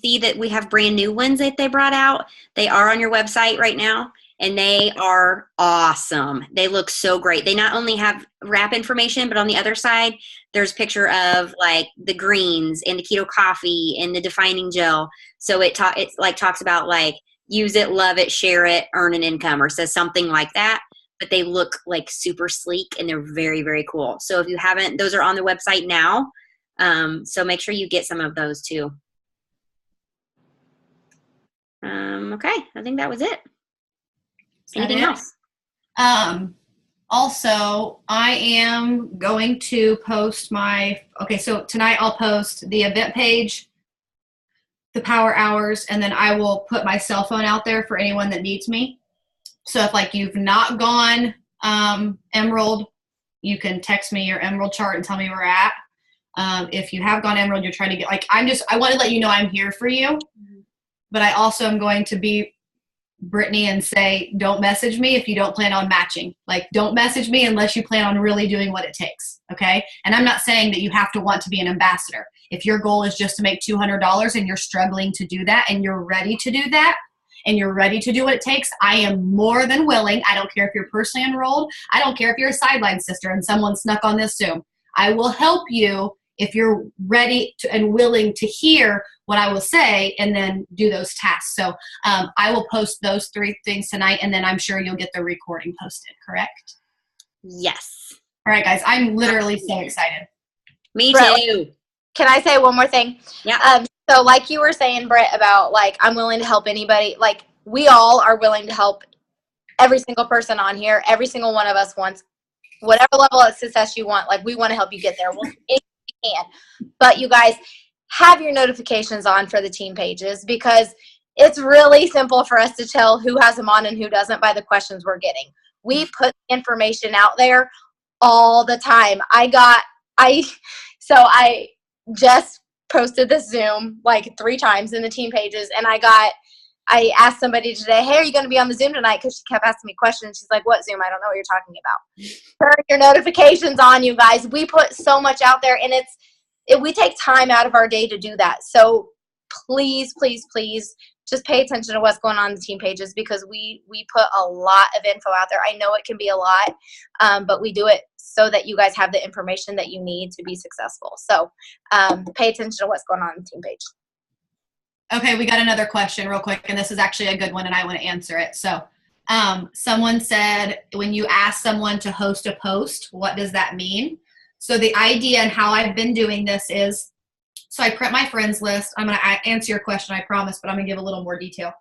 see that we have brand new ones that they brought out, they are on your website right now. And they are awesome. They look so great. They not only have wrap information, but on the other side, there's a picture of like the greens and the keto coffee and the defining gel. So it talks about like use it, love it, share it, earn an income, or says something like that. But they look like super sleek and they're very, very cool. So if you haven't, those are on the website now. So make sure you get some of those too. Okay, I think that was it. Anything else? Also, I am going to post so tonight I'll post the event page, the power hours, and then I will put my cell phone out there for anyone that needs me. So if like you've not gone Emerald, you can text me your Emerald chart and tell me where we're at. If you have gone Emerald, you're trying to get I want to let you know I'm here for you, but I also am going to be Brittany and say, don't message me if you don't plan on matching. Like, don't message me unless you plan on really doing what it takes. Okay. And I'm not saying that you have to want to be an ambassador. If your goal is just to make $200 and you're struggling to do that and you're ready to do that and you're ready to do what it takes, I am more than willing. I don't care if you're personally enrolled. I don't care if you're a sideline sister and someone snuck on this Zoom. I will help you if you're ready to, and willing to hear what I will say and then do those tasks. So I will post those 3 things tonight, and then I'm sure you'll get the recording posted, correct? Yes. All right, guys, I'm literally so excited. Me Brett, too. Can I say one more thing? Yeah. So like you were saying, Britt, about like, I'm willing to help anybody. Like, we all are willing to help every single person on here. Every single one of us wants whatever level of success you want. Like, we want to help you get there. We'll can. But you guys, have your notifications on for the team pages, because it's really simple for us to tell who has them on and who doesn't by the questions we're getting. We put information out there all the time. I just posted this Zoom like 3 times in the team pages, and I asked somebody today, hey, are you going to be on the Zoom tonight? Because she kept asking me questions. She's like, what Zoom? I don't know what you're talking about. Turn your notifications on, you guys. We put so much out there, and we take time out of our day to do that. So please, please, please just pay attention to what's going on in the team pages, because we put a lot of info out there. I know it can be a lot, but we do it so that you guys have the information that you need to be successful. So pay attention to what's going on the team page. Okay, we got another question real quick, and this is actually a good one, and I want to answer it. So someone said, when you ask someone to host a post, what does that mean? So the idea and how I've been doing this is, so I print my friends list. I'm going to answer your question, I promise, but I'm going to give a little more detail.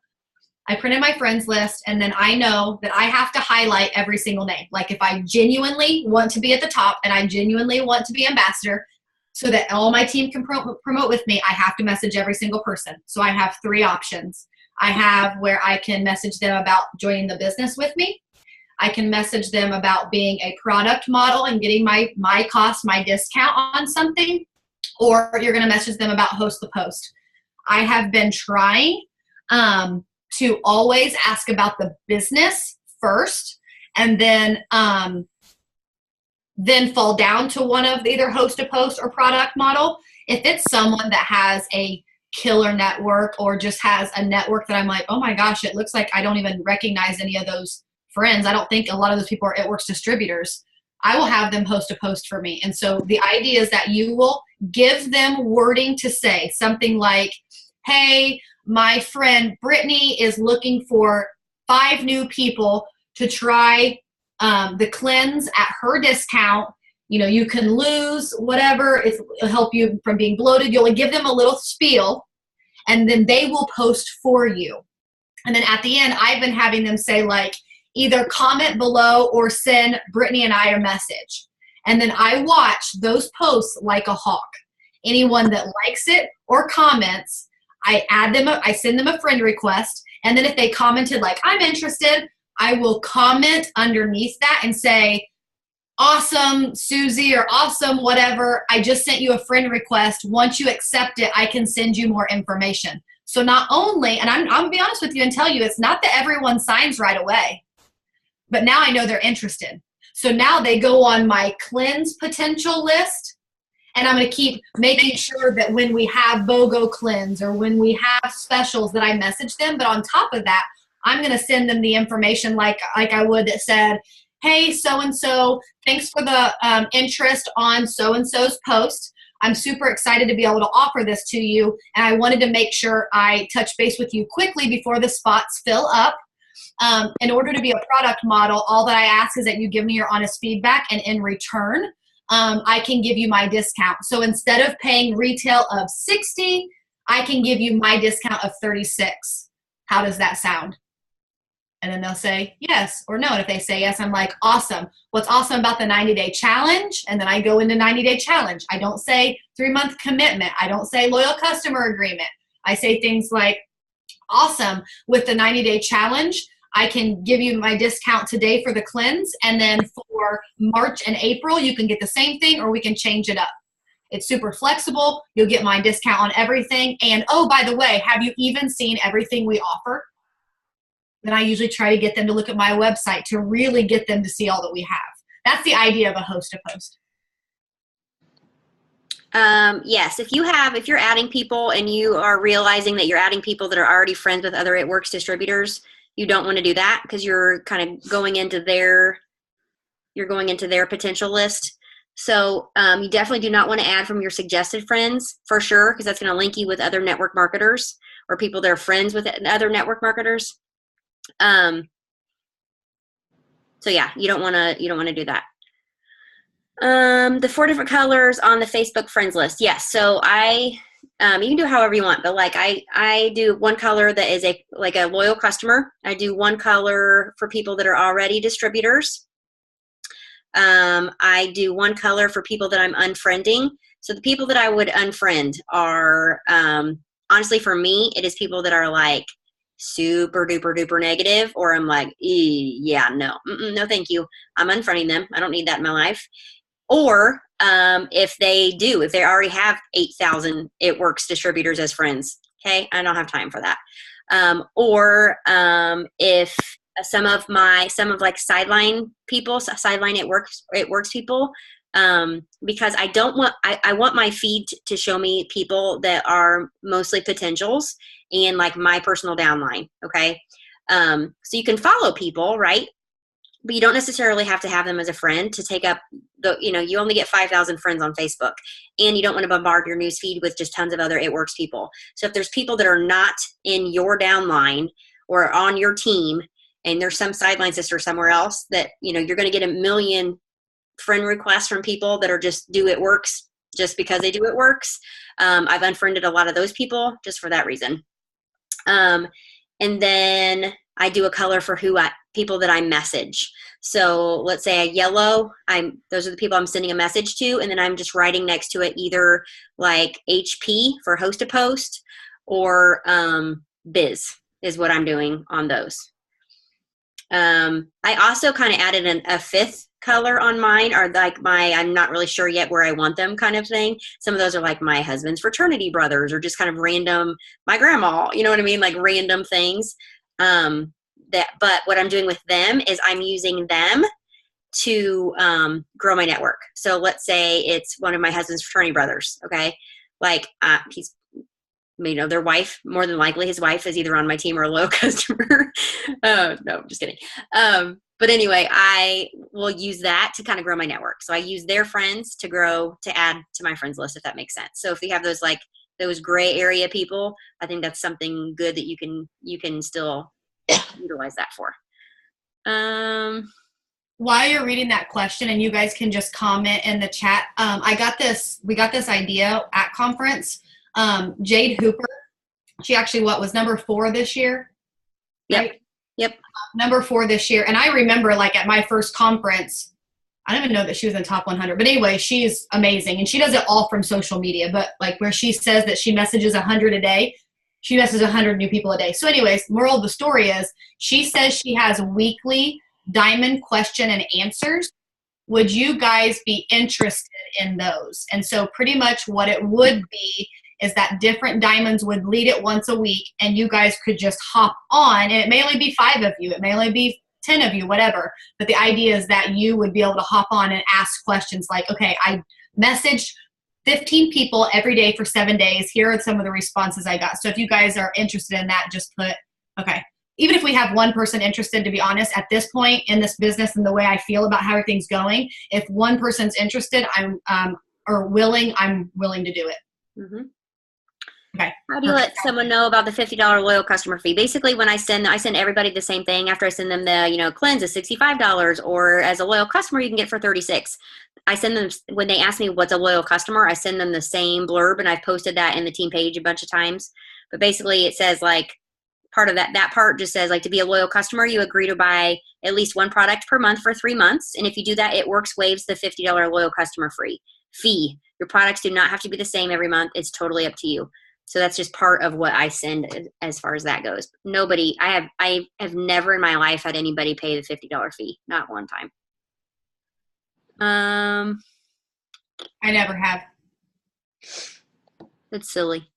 I printed my friends list, and then I know that I have to highlight every single name. Like, if I genuinely want to be at the top and I genuinely want to be ambassador, so that all my team can promote with me, I have to message every single person. So I have 3 options. I have where I can message them about joining the business with me. I can message them about being a product model and getting my cost, my discount on something, or you're going to message them about host the post. I have been trying to always ask about the business first, and then fall down to one of either host a post or product model. If it's someone that has a killer network or just has a network that I'm like, oh my gosh, it looks like I don't even recognize any of those friends. I don't think a lot of those people are It Works distributors. I will have them host a post for me. And so the idea is that you will give them wording to say something like, hey, my friend Brittany is looking for 5 new people to try the cleanse at her discount. You know, you can lose whatever. It'll help you from being bloated. You'll give them a little spiel, and then they will post for you. And then at the end, I've been having them say, like, either comment below or send Brittany and I a message. And then I watch those posts like a hawk. Anyone that likes it or comments, I send them a friend request. And then if they commented like, I'm interested, I will comment underneath that and say, awesome Susie or awesome whatever, I just sent you a friend request. Once you accept it, I can send you more information. So not only, and I'm going to be honest with you and tell you, it's not that everyone signs right away, but now I know they're interested. So now they go on my cleanse potential list, and I'm going to keep making sure that when we have BOGO cleanse or when we have specials that I message them. But on top of that, I'm going to send them the information like I would that said, hey, so-and-so, thanks for the interest on so-and-so's post. I'm super excited to be able to offer this to you, and I wanted to make sure I touch base with you quickly before the spots fill up. In order to be a product model, all that I ask is that you give me your honest feedback, and in return, I can give you my discount. So instead of paying retail of $60, I can give you my discount of $36. How does that sound? And then they'll say yes or no. And if they say yes, I'm like, awesome. What's awesome about the 90-day challenge? And then I go into 90-day challenge. I don't say 3-month commitment. I don't say loyal customer agreement. I say things like, awesome, with the 90-day challenge, I can give you my discount today for the cleanse. And then for March and April, you can get the same thing or we can change it up. It's super flexible. You'll get my discount on everything. And oh, by the way, have you even seen everything we offer? Then I usually try to get them to look at my website to really get them to see all that we have. That's the idea of a host to post. Yes, if you're adding people and you are realizing that you're adding people that are already friends with other It Works distributors, you don't want to do that because you're kind of going into their potential list. So you definitely do not want to add from your suggested friends for sure, because that's going to link you with other network marketers or people that are friends with other network marketers. So yeah, you don't want to do that. The 4 different colors on the Facebook friends list. Yes. So you can do however you want, but like I do one color that is a loyal customer. I do one color for people that are already distributors. I do one color for people that I'm unfriending. So the people that I would unfriend are, honestly, for me, it is people that are like super duper duper negative, or I'm like, yeah, no, no, thank you. I'm unfriending them. I don't need that in my life. Or if they already have 8,000 It Works distributors as friends, okay, I don't have time for that. Or if some of sideline people, sideline It Works people, because I want my feed to show me people that are mostly potentials and like my personal downline. Okay. So you can follow people, right? But you don't necessarily have to have them as a friend to take up you only get 5,000 friends on Facebook, and you don't want to bombard your news feed with just tons of other It Works people. So if there's people that are not in your downline or on your team, and there's some sideline sister somewhere else that, you're going to get a million friend requests from people that are just do It Works just because they do It Works. I've unfriended a lot of those people just for that reason. And then I do a color for people that I message. So let's say a yellow, those are the people I'm sending a message to, and then I'm just writing next to it either like HP for host to post or biz is what I'm doing on those. I also kind of added a 5th color on mine, or like I'm not really sure yet where I want them kind of thing. Some of those are like my husband's fraternity brothers, or just kind of random, my grandma, you know what I mean? Like random things. But what I'm doing with them is I'm using them to grow my network. So let's say it's one of my husband's fraternity brothers. Okay. Like he's, their wife, more than likely his wife is either on my team or a low customer. No, I'm just kidding. But anyway, I will use that to kind of grow my network. So I use their friends to add to my friends list, if that makes sense. So if you have those gray area people, I think that's something good that you can still utilize that for. While you're reading that question, and you guys can just comment in the chat, we got this idea at conference. Jade Hooper, she actually was number 4 this year. Right? Yep. Number 4 this year. And I remember like at my first conference, I don't even know that she was in top 100, but anyway, she's amazing. And she does it all from social media, but like where she says that she messages 100 a day, she messages 100 new people a day. So anyways, moral of the story is she says she has weekly diamond question and answers would you guys be interested in those? And so pretty much what it would be is that different diamonds would lead it once a week, and you guys could just hop on, and it may only be 5 of you, it may only be 10 of you, whatever. But the idea is that you would be able to hop on and ask questions like, okay, I messaged 15 people every day for 7 days. Here are some of the responses I got. So if you guys are interested in that, just put, okay. Even if we have one person interested, to be honest, at this point in this business and the way I feel about how everything's going, if one person's interested, I'm willing to do it. Mm-hmm. Okay. How do you let someone know about the $50 loyal customer fee? Basically, when I send everybody the same thing. After I send them the, cleanse is $65, or as a loyal customer, you can get for $36. I send them, when they ask me what's a loyal customer, I send them the same blurb, and I've posted that in the team page a bunch of times. But basically, it says like, part of that part just says like, to be a loyal customer, you agree to buy at least one product per month for 3 months. And if you do that, it waives the $50 loyal customer fee. Your products do not have to be the same every month. It's totally up to you. So that's just part of what I send as far as that goes. I have never in my life had anybody pay the $50 fee. Not one time. I never have. That's silly.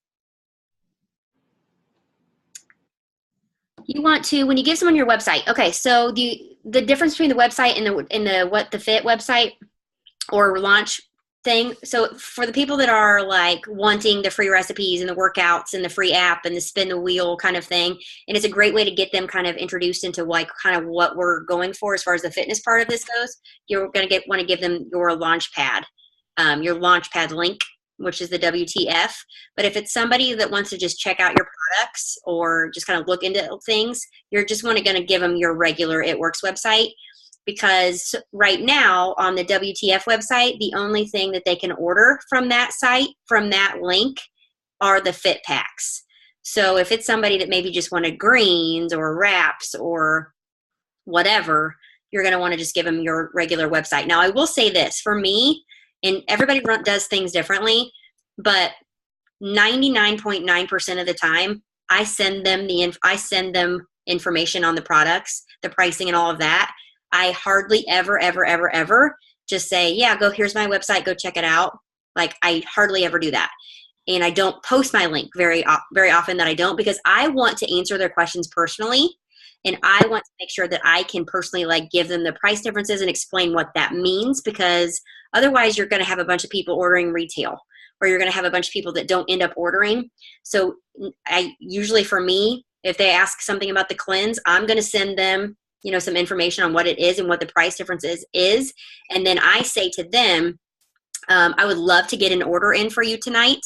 You want to, when you give someone your website, okay, so the difference between the website and the What the Fit website or launch thing. So for the people that are like wanting the free recipes and the workouts and the free app and the spin the wheel kind of thing, and it's a great way to get them kind of introduced into like kind of what we're going for as far as the fitness part of this goes, you're going to want to give them your launch pad link, which is the WTF. But if it's somebody that wants to just check out your products or just kind of look into things, you're just going to give them your regular It Works website. Because right now on the WTF website, the only thing that they can order from that site, from that link, are the fit packs. So if it's somebody that maybe just wanted greens or wraps or whatever, you're going to want to just give them your regular website. Now, I will say this, for me, and everybody does things differently, but 99.9% of the time, I send them information on the products, the pricing and all of that. I hardly ever just say, yeah, here's my website, go check it out. Like, I hardly ever do that. And I don't post my link very often, that I don't, because I want to answer their questions personally. And I want to make sure that I can personally like give them the price differences and explain what that means, because otherwise you're going to have a bunch of people ordering retail, or you're going to have a bunch of people that don't end up ordering. So usually for me, if they ask something about the cleanse, I'm going to send them, some information on what it is and what the price difference is. And then I say to them, I would love to get an order in for you tonight.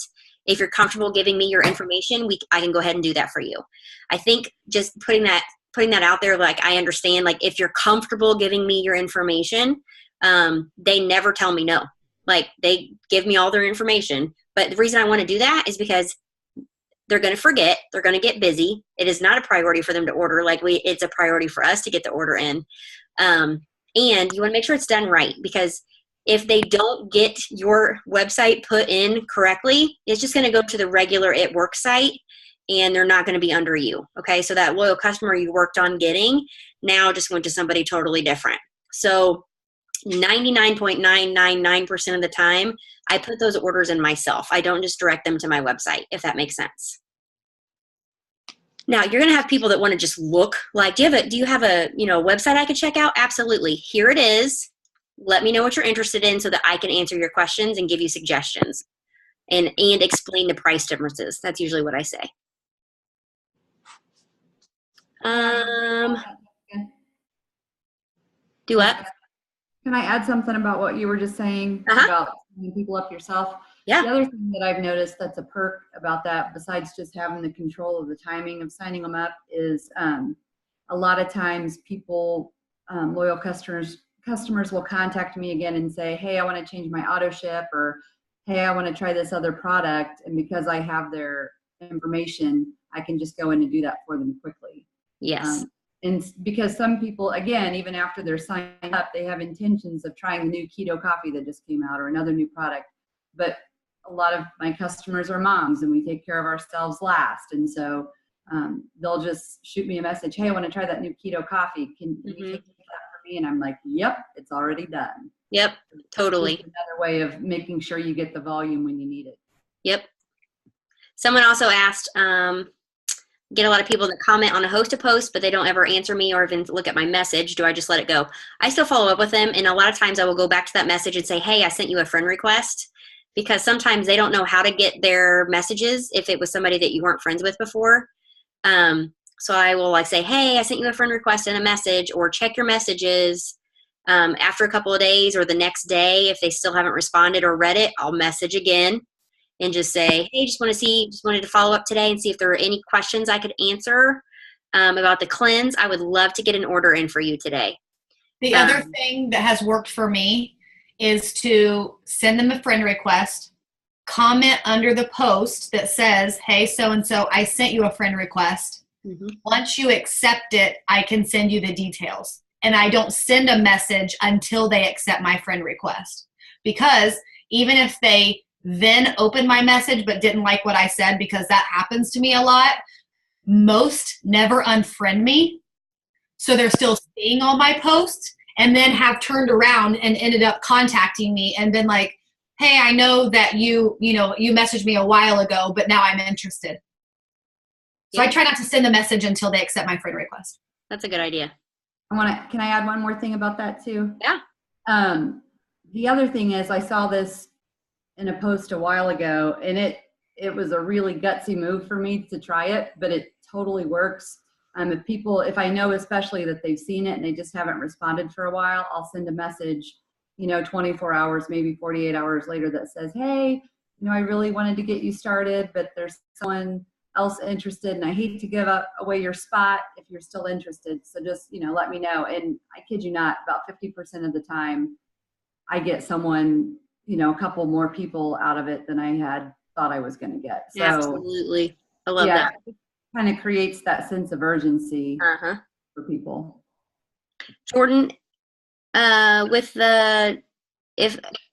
If you're comfortable giving me your information, I can go ahead and do that for you. I think just putting that out there, like, I understand, like, if you're comfortable giving me your information, they never tell me no. Like, they give me all their information. But the reason I want to do that is because they're going to forget. They're going to get busy. It is not a priority for them to order. It's a priority for us to get the order in. And you want to make sure it's done right, because if they don't get your website put in correctly, it's just going to go to the regular It Works site, and they're not going to be under you. Okay. So that loyal customer you worked on getting now just went to somebody totally different. So 99.999% of the time, I put those orders in myself. I don't just direct them to my website, if that makes sense. Now, you're going to have people that want to just look like, do you have a website I could check out? Absolutely. Here it is. Let me know what you're interested in so that I can answer your questions and give you suggestions and explain the price differences. That's usually what I say. Do what? Can I add something about what you were just saying about signing people up yourself? Yeah. The other thing that I've noticed that's a perk about that, besides just having the control of the timing of signing them up, is a lot of times people, loyal customers will contact me again and say, hey, I want to change my auto ship, or hey, I want to try this other product. And because I have their information, I can just go in and do that for them quickly. Yes. And because some people, again, even after they're signed up, they have intentions of trying the new keto coffee that just came out or another new product. But a lot of my customers are moms, and we take care of ourselves last. And so they'll just shoot me a message, hey, I want to try that new keto coffee. Can you take that for me? And I'm like, yep, it's already done. Yep, totally. Just another way of making sure you get the volume when you need it. Yep. Someone also asked, get a lot of people that comment on a host a post, but they don't ever answer me or even look at my message. Do I just let it go? I still follow up with them. And a lot of times I will go back to that message and say, hey, I sent you a friend request, because sometimes they don't know how to get their messages if it was somebody that you weren't friends with before. So I will like say, hey, I sent you a friend request and a message, or check your messages. After a couple of days or the next day, if they still haven't responded or read it, I'll message again and just say, hey, just wanted to follow up today and see if there are any questions I could answer about the cleanse. I would love to get an order in for you today. The other thing that has worked for me is to send them a friend request, comment under the post that says, hey, so-and-so, I sent you a friend request. Mm-hmm. Once you accept it, I can send you the details. And I don't send a message until they accept my friend request. Because even if they then open my message but didn't like what I said, because that happens to me a lot, most never unfriend me. So they're still seeing all my posts, and then have turned around and ended up contacting me and been like, hey, I know that you messaged me a while ago, but now I'm interested. So I try not to send a message until they accept my friend request. That's a good idea. Can I add one more thing about that too? Yeah. The other thing is, I saw this in a post a while ago, and it was a really gutsy move for me to try it, but it totally works. If I know especially that they've seen it and they just haven't responded for a while, I'll send a message, 24 hours, maybe 48 hours later, that says, hey, I really wanted to get you started, but there's someone else interested, and I hate to give away your spot if you're still interested. So just, let me know. And I kid you not, about 50% of the time I get someone, a couple more people out of it than I had thought I was going to get. So absolutely. I love that. Kind of creates that sense of urgency for people. Jordan, if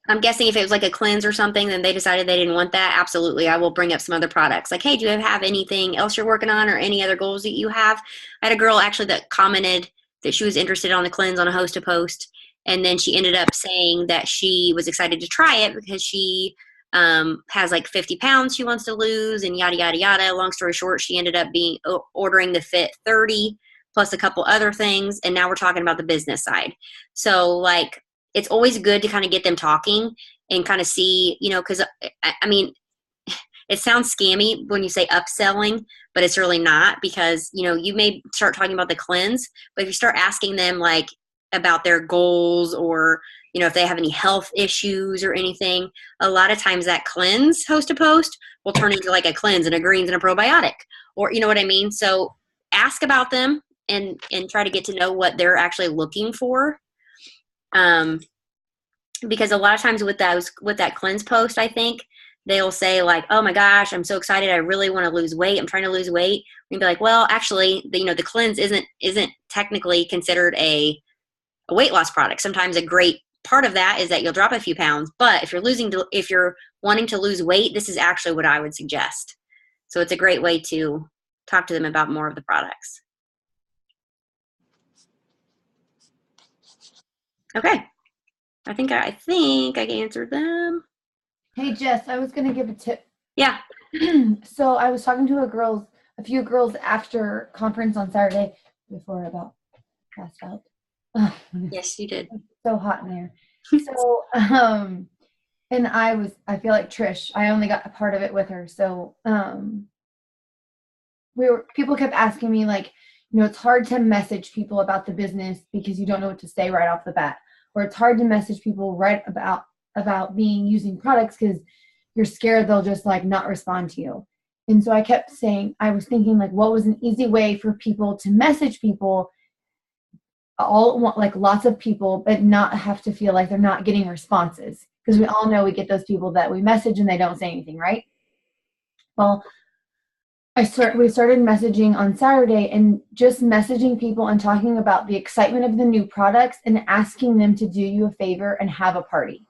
I'm guessing if it was like a cleanse or something, then they decided they didn't want that, absolutely, I will bring up some other products. Like, hey, do you have anything else you're working on or any other goals that you have? I had a girl actually that commented that she was interested on the cleanse on a host to post, and then she ended up saying that she was excited to try it because she has like 50 pounds she wants to lose and yada, yada, yada. Long story short, she ended up ordering the Fit 30 plus a couple other things. And now we're talking about the business side. So like, it's always good to kind of get them talking and kind of see, because I mean, it sounds scammy when you say upselling, but it's really not, because, you may start talking about the cleanse, but if you start asking them like about their goals, or if they have any health issues or anything, a lot of times that cleanse host to post will turn into like a cleanse and a greens and a probiotic, or you know what I mean? So ask about them and try to get to know what they're actually looking for. Because a lot of times with that cleanse post, I think they'll say like, oh my gosh, I'm so excited. I really want to lose weight. I'm trying to lose weight. And be like, well, actually, the cleanse isn't technically considered a weight loss product. Sometimes a great part of that is that you'll drop a few pounds, but if you're wanting to lose weight, this is actually what I would suggest. So it's a great way to talk to them about more of the products. Okay. I think I answered them. Hey Jess, I was gonna give a tip. Yeah. So I was talking to a few girls after conference on Saturday before I about passed out. Yes, you did. So hot in there. So, and I feel like Trish, I only got a part of it with her. So, people kept asking me like, it's hard to message people about the business because you don't know what to say right off the bat, or it's hard to message people right about using products because you're scared they'll just like not respond to you. And so I was thinking like, what was an easy way for people to message people like lots of people, but not have to feel like they're not getting responses, because we all know we get those people that we message and they don't say anything, right? Well, we started messaging on Saturday and just messaging people and talking about the excitement of the new products and asking them to do you a favor and have a party.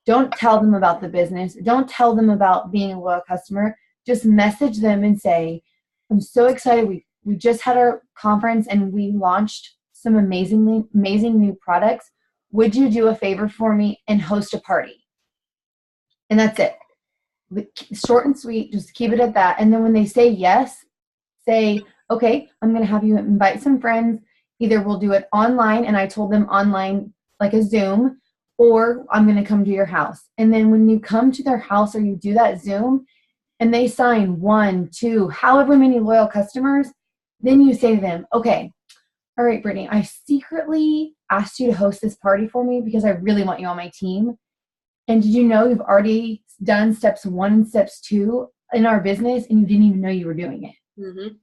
Don't tell them about the business. Don't tell them about being a loyal customer. Just message them and say, I'm so excited. We just had our conference and we launched some amazing new products. would you do a favor for me and host a party? And that's it. Short and sweet, just keep it at that. And then when they say yes, say, okay, I'm going to have you invite some friends. Either we'll do it online, and I told them online, like a Zoom, or I'm going to come to your house. And then when you come to their house or you do that Zoom and they sign 1, 2, however many loyal customers, then you say to them, okay, all right, Brittany, I secretly asked you to host this party for me because I really want you on my team. And did you know you've already done steps 1 and steps 2 in our business and you didn't even know you were doing it? Mm-hmm.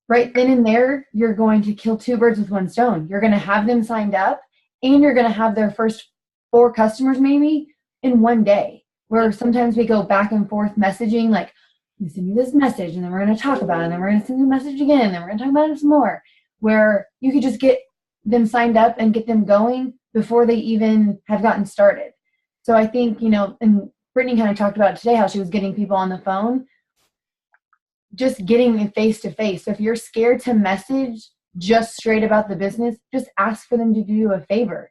Right then and there, you're going to kill 2 birds with 1 stone. You're going to have them signed up, and you're going to have their first 4 customers maybe in 1 day, where sometimes we go back and forth messaging, like, you send me this message, and then we're going to talk about it, and then we're going to send you a message again, and then we're going to talk about it some more, where you could just get them signed up and get them going before they even have gotten started. So I think, and Brittany kind of talked about it today, how she was getting people on the phone, just getting it face to face. So if you're scared to message just straight about the business, just ask for them to do you a favor.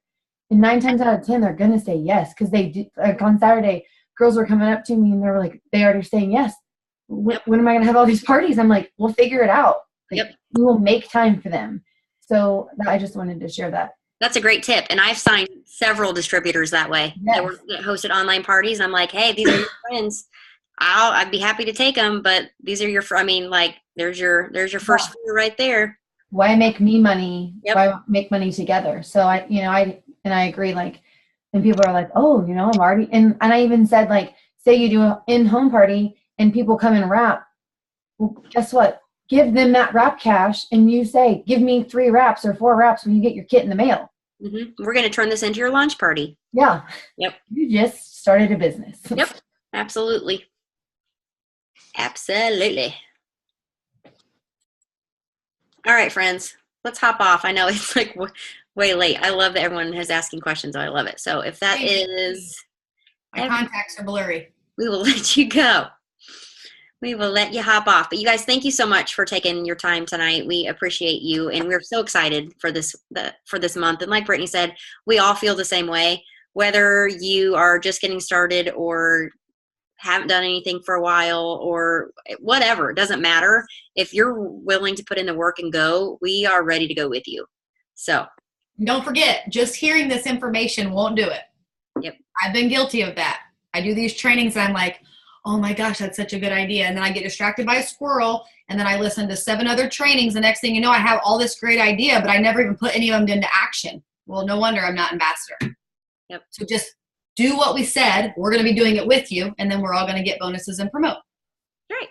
And 9 times out of 10, they're going to say yes. Because they did, like on Saturday, girls were coming up to me and they were like, they already saying yes. When am I going to have all these parties? I'm like, we'll figure it out. Like, we will make time for them. So I just wanted to share that. That's a great tip. And I've signed several distributors that way. Yes. That hosted online parties. I'm like, hey, these are your friends. I'd be happy to take them, but these are your, there's your first few right there. Why make me money? Why make money together? So I agree. Like, and people are like, oh, I'm already, and I even said, like, say you do an in-home party and people come and wrap. Well, guess what? Give them that wrap cash, and you say, give me 3 wraps or 4 wraps when you get your kit in the mail. Mm-hmm. We're going to turn this into your launch party. Yeah. Yep. You just started a business. Yep. Absolutely. Absolutely. All right, friends, let's hop off. I know it's like way late. I love that everyone is asking questions. I love it. So if that is, my contacts are blurry. We will let you go. We will let you hop off. But you guys, thank you so much for taking your time tonight. We appreciate you, and we're so excited for this month. And like Brittany said, we all feel the same way. Whether you are just getting started or haven't done anything for a while or whatever, it doesn't matter. If you're willing to put in the work and go, we are ready to go with you. So don't forget, just hearing this information won't do it. Yep. I've been guilty of that. I do these trainings and I'm like, oh my gosh, that's such a good idea. And then I get distracted by a squirrel, and then I listen to 7 other trainings. The next thing you know, I have all this great idea, but I never even put any of them into action. Well, no wonder I'm not ambassador. Yep. So just do what we said. We're going to be doing it with you, and then we're all going to get bonuses and promote. Great.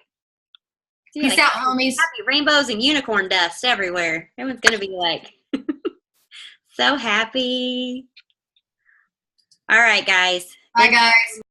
Peace out, homies. Happy rainbows and unicorn dust everywhere. Everyone's going to be like so happy. All right, guys. Bye, guys.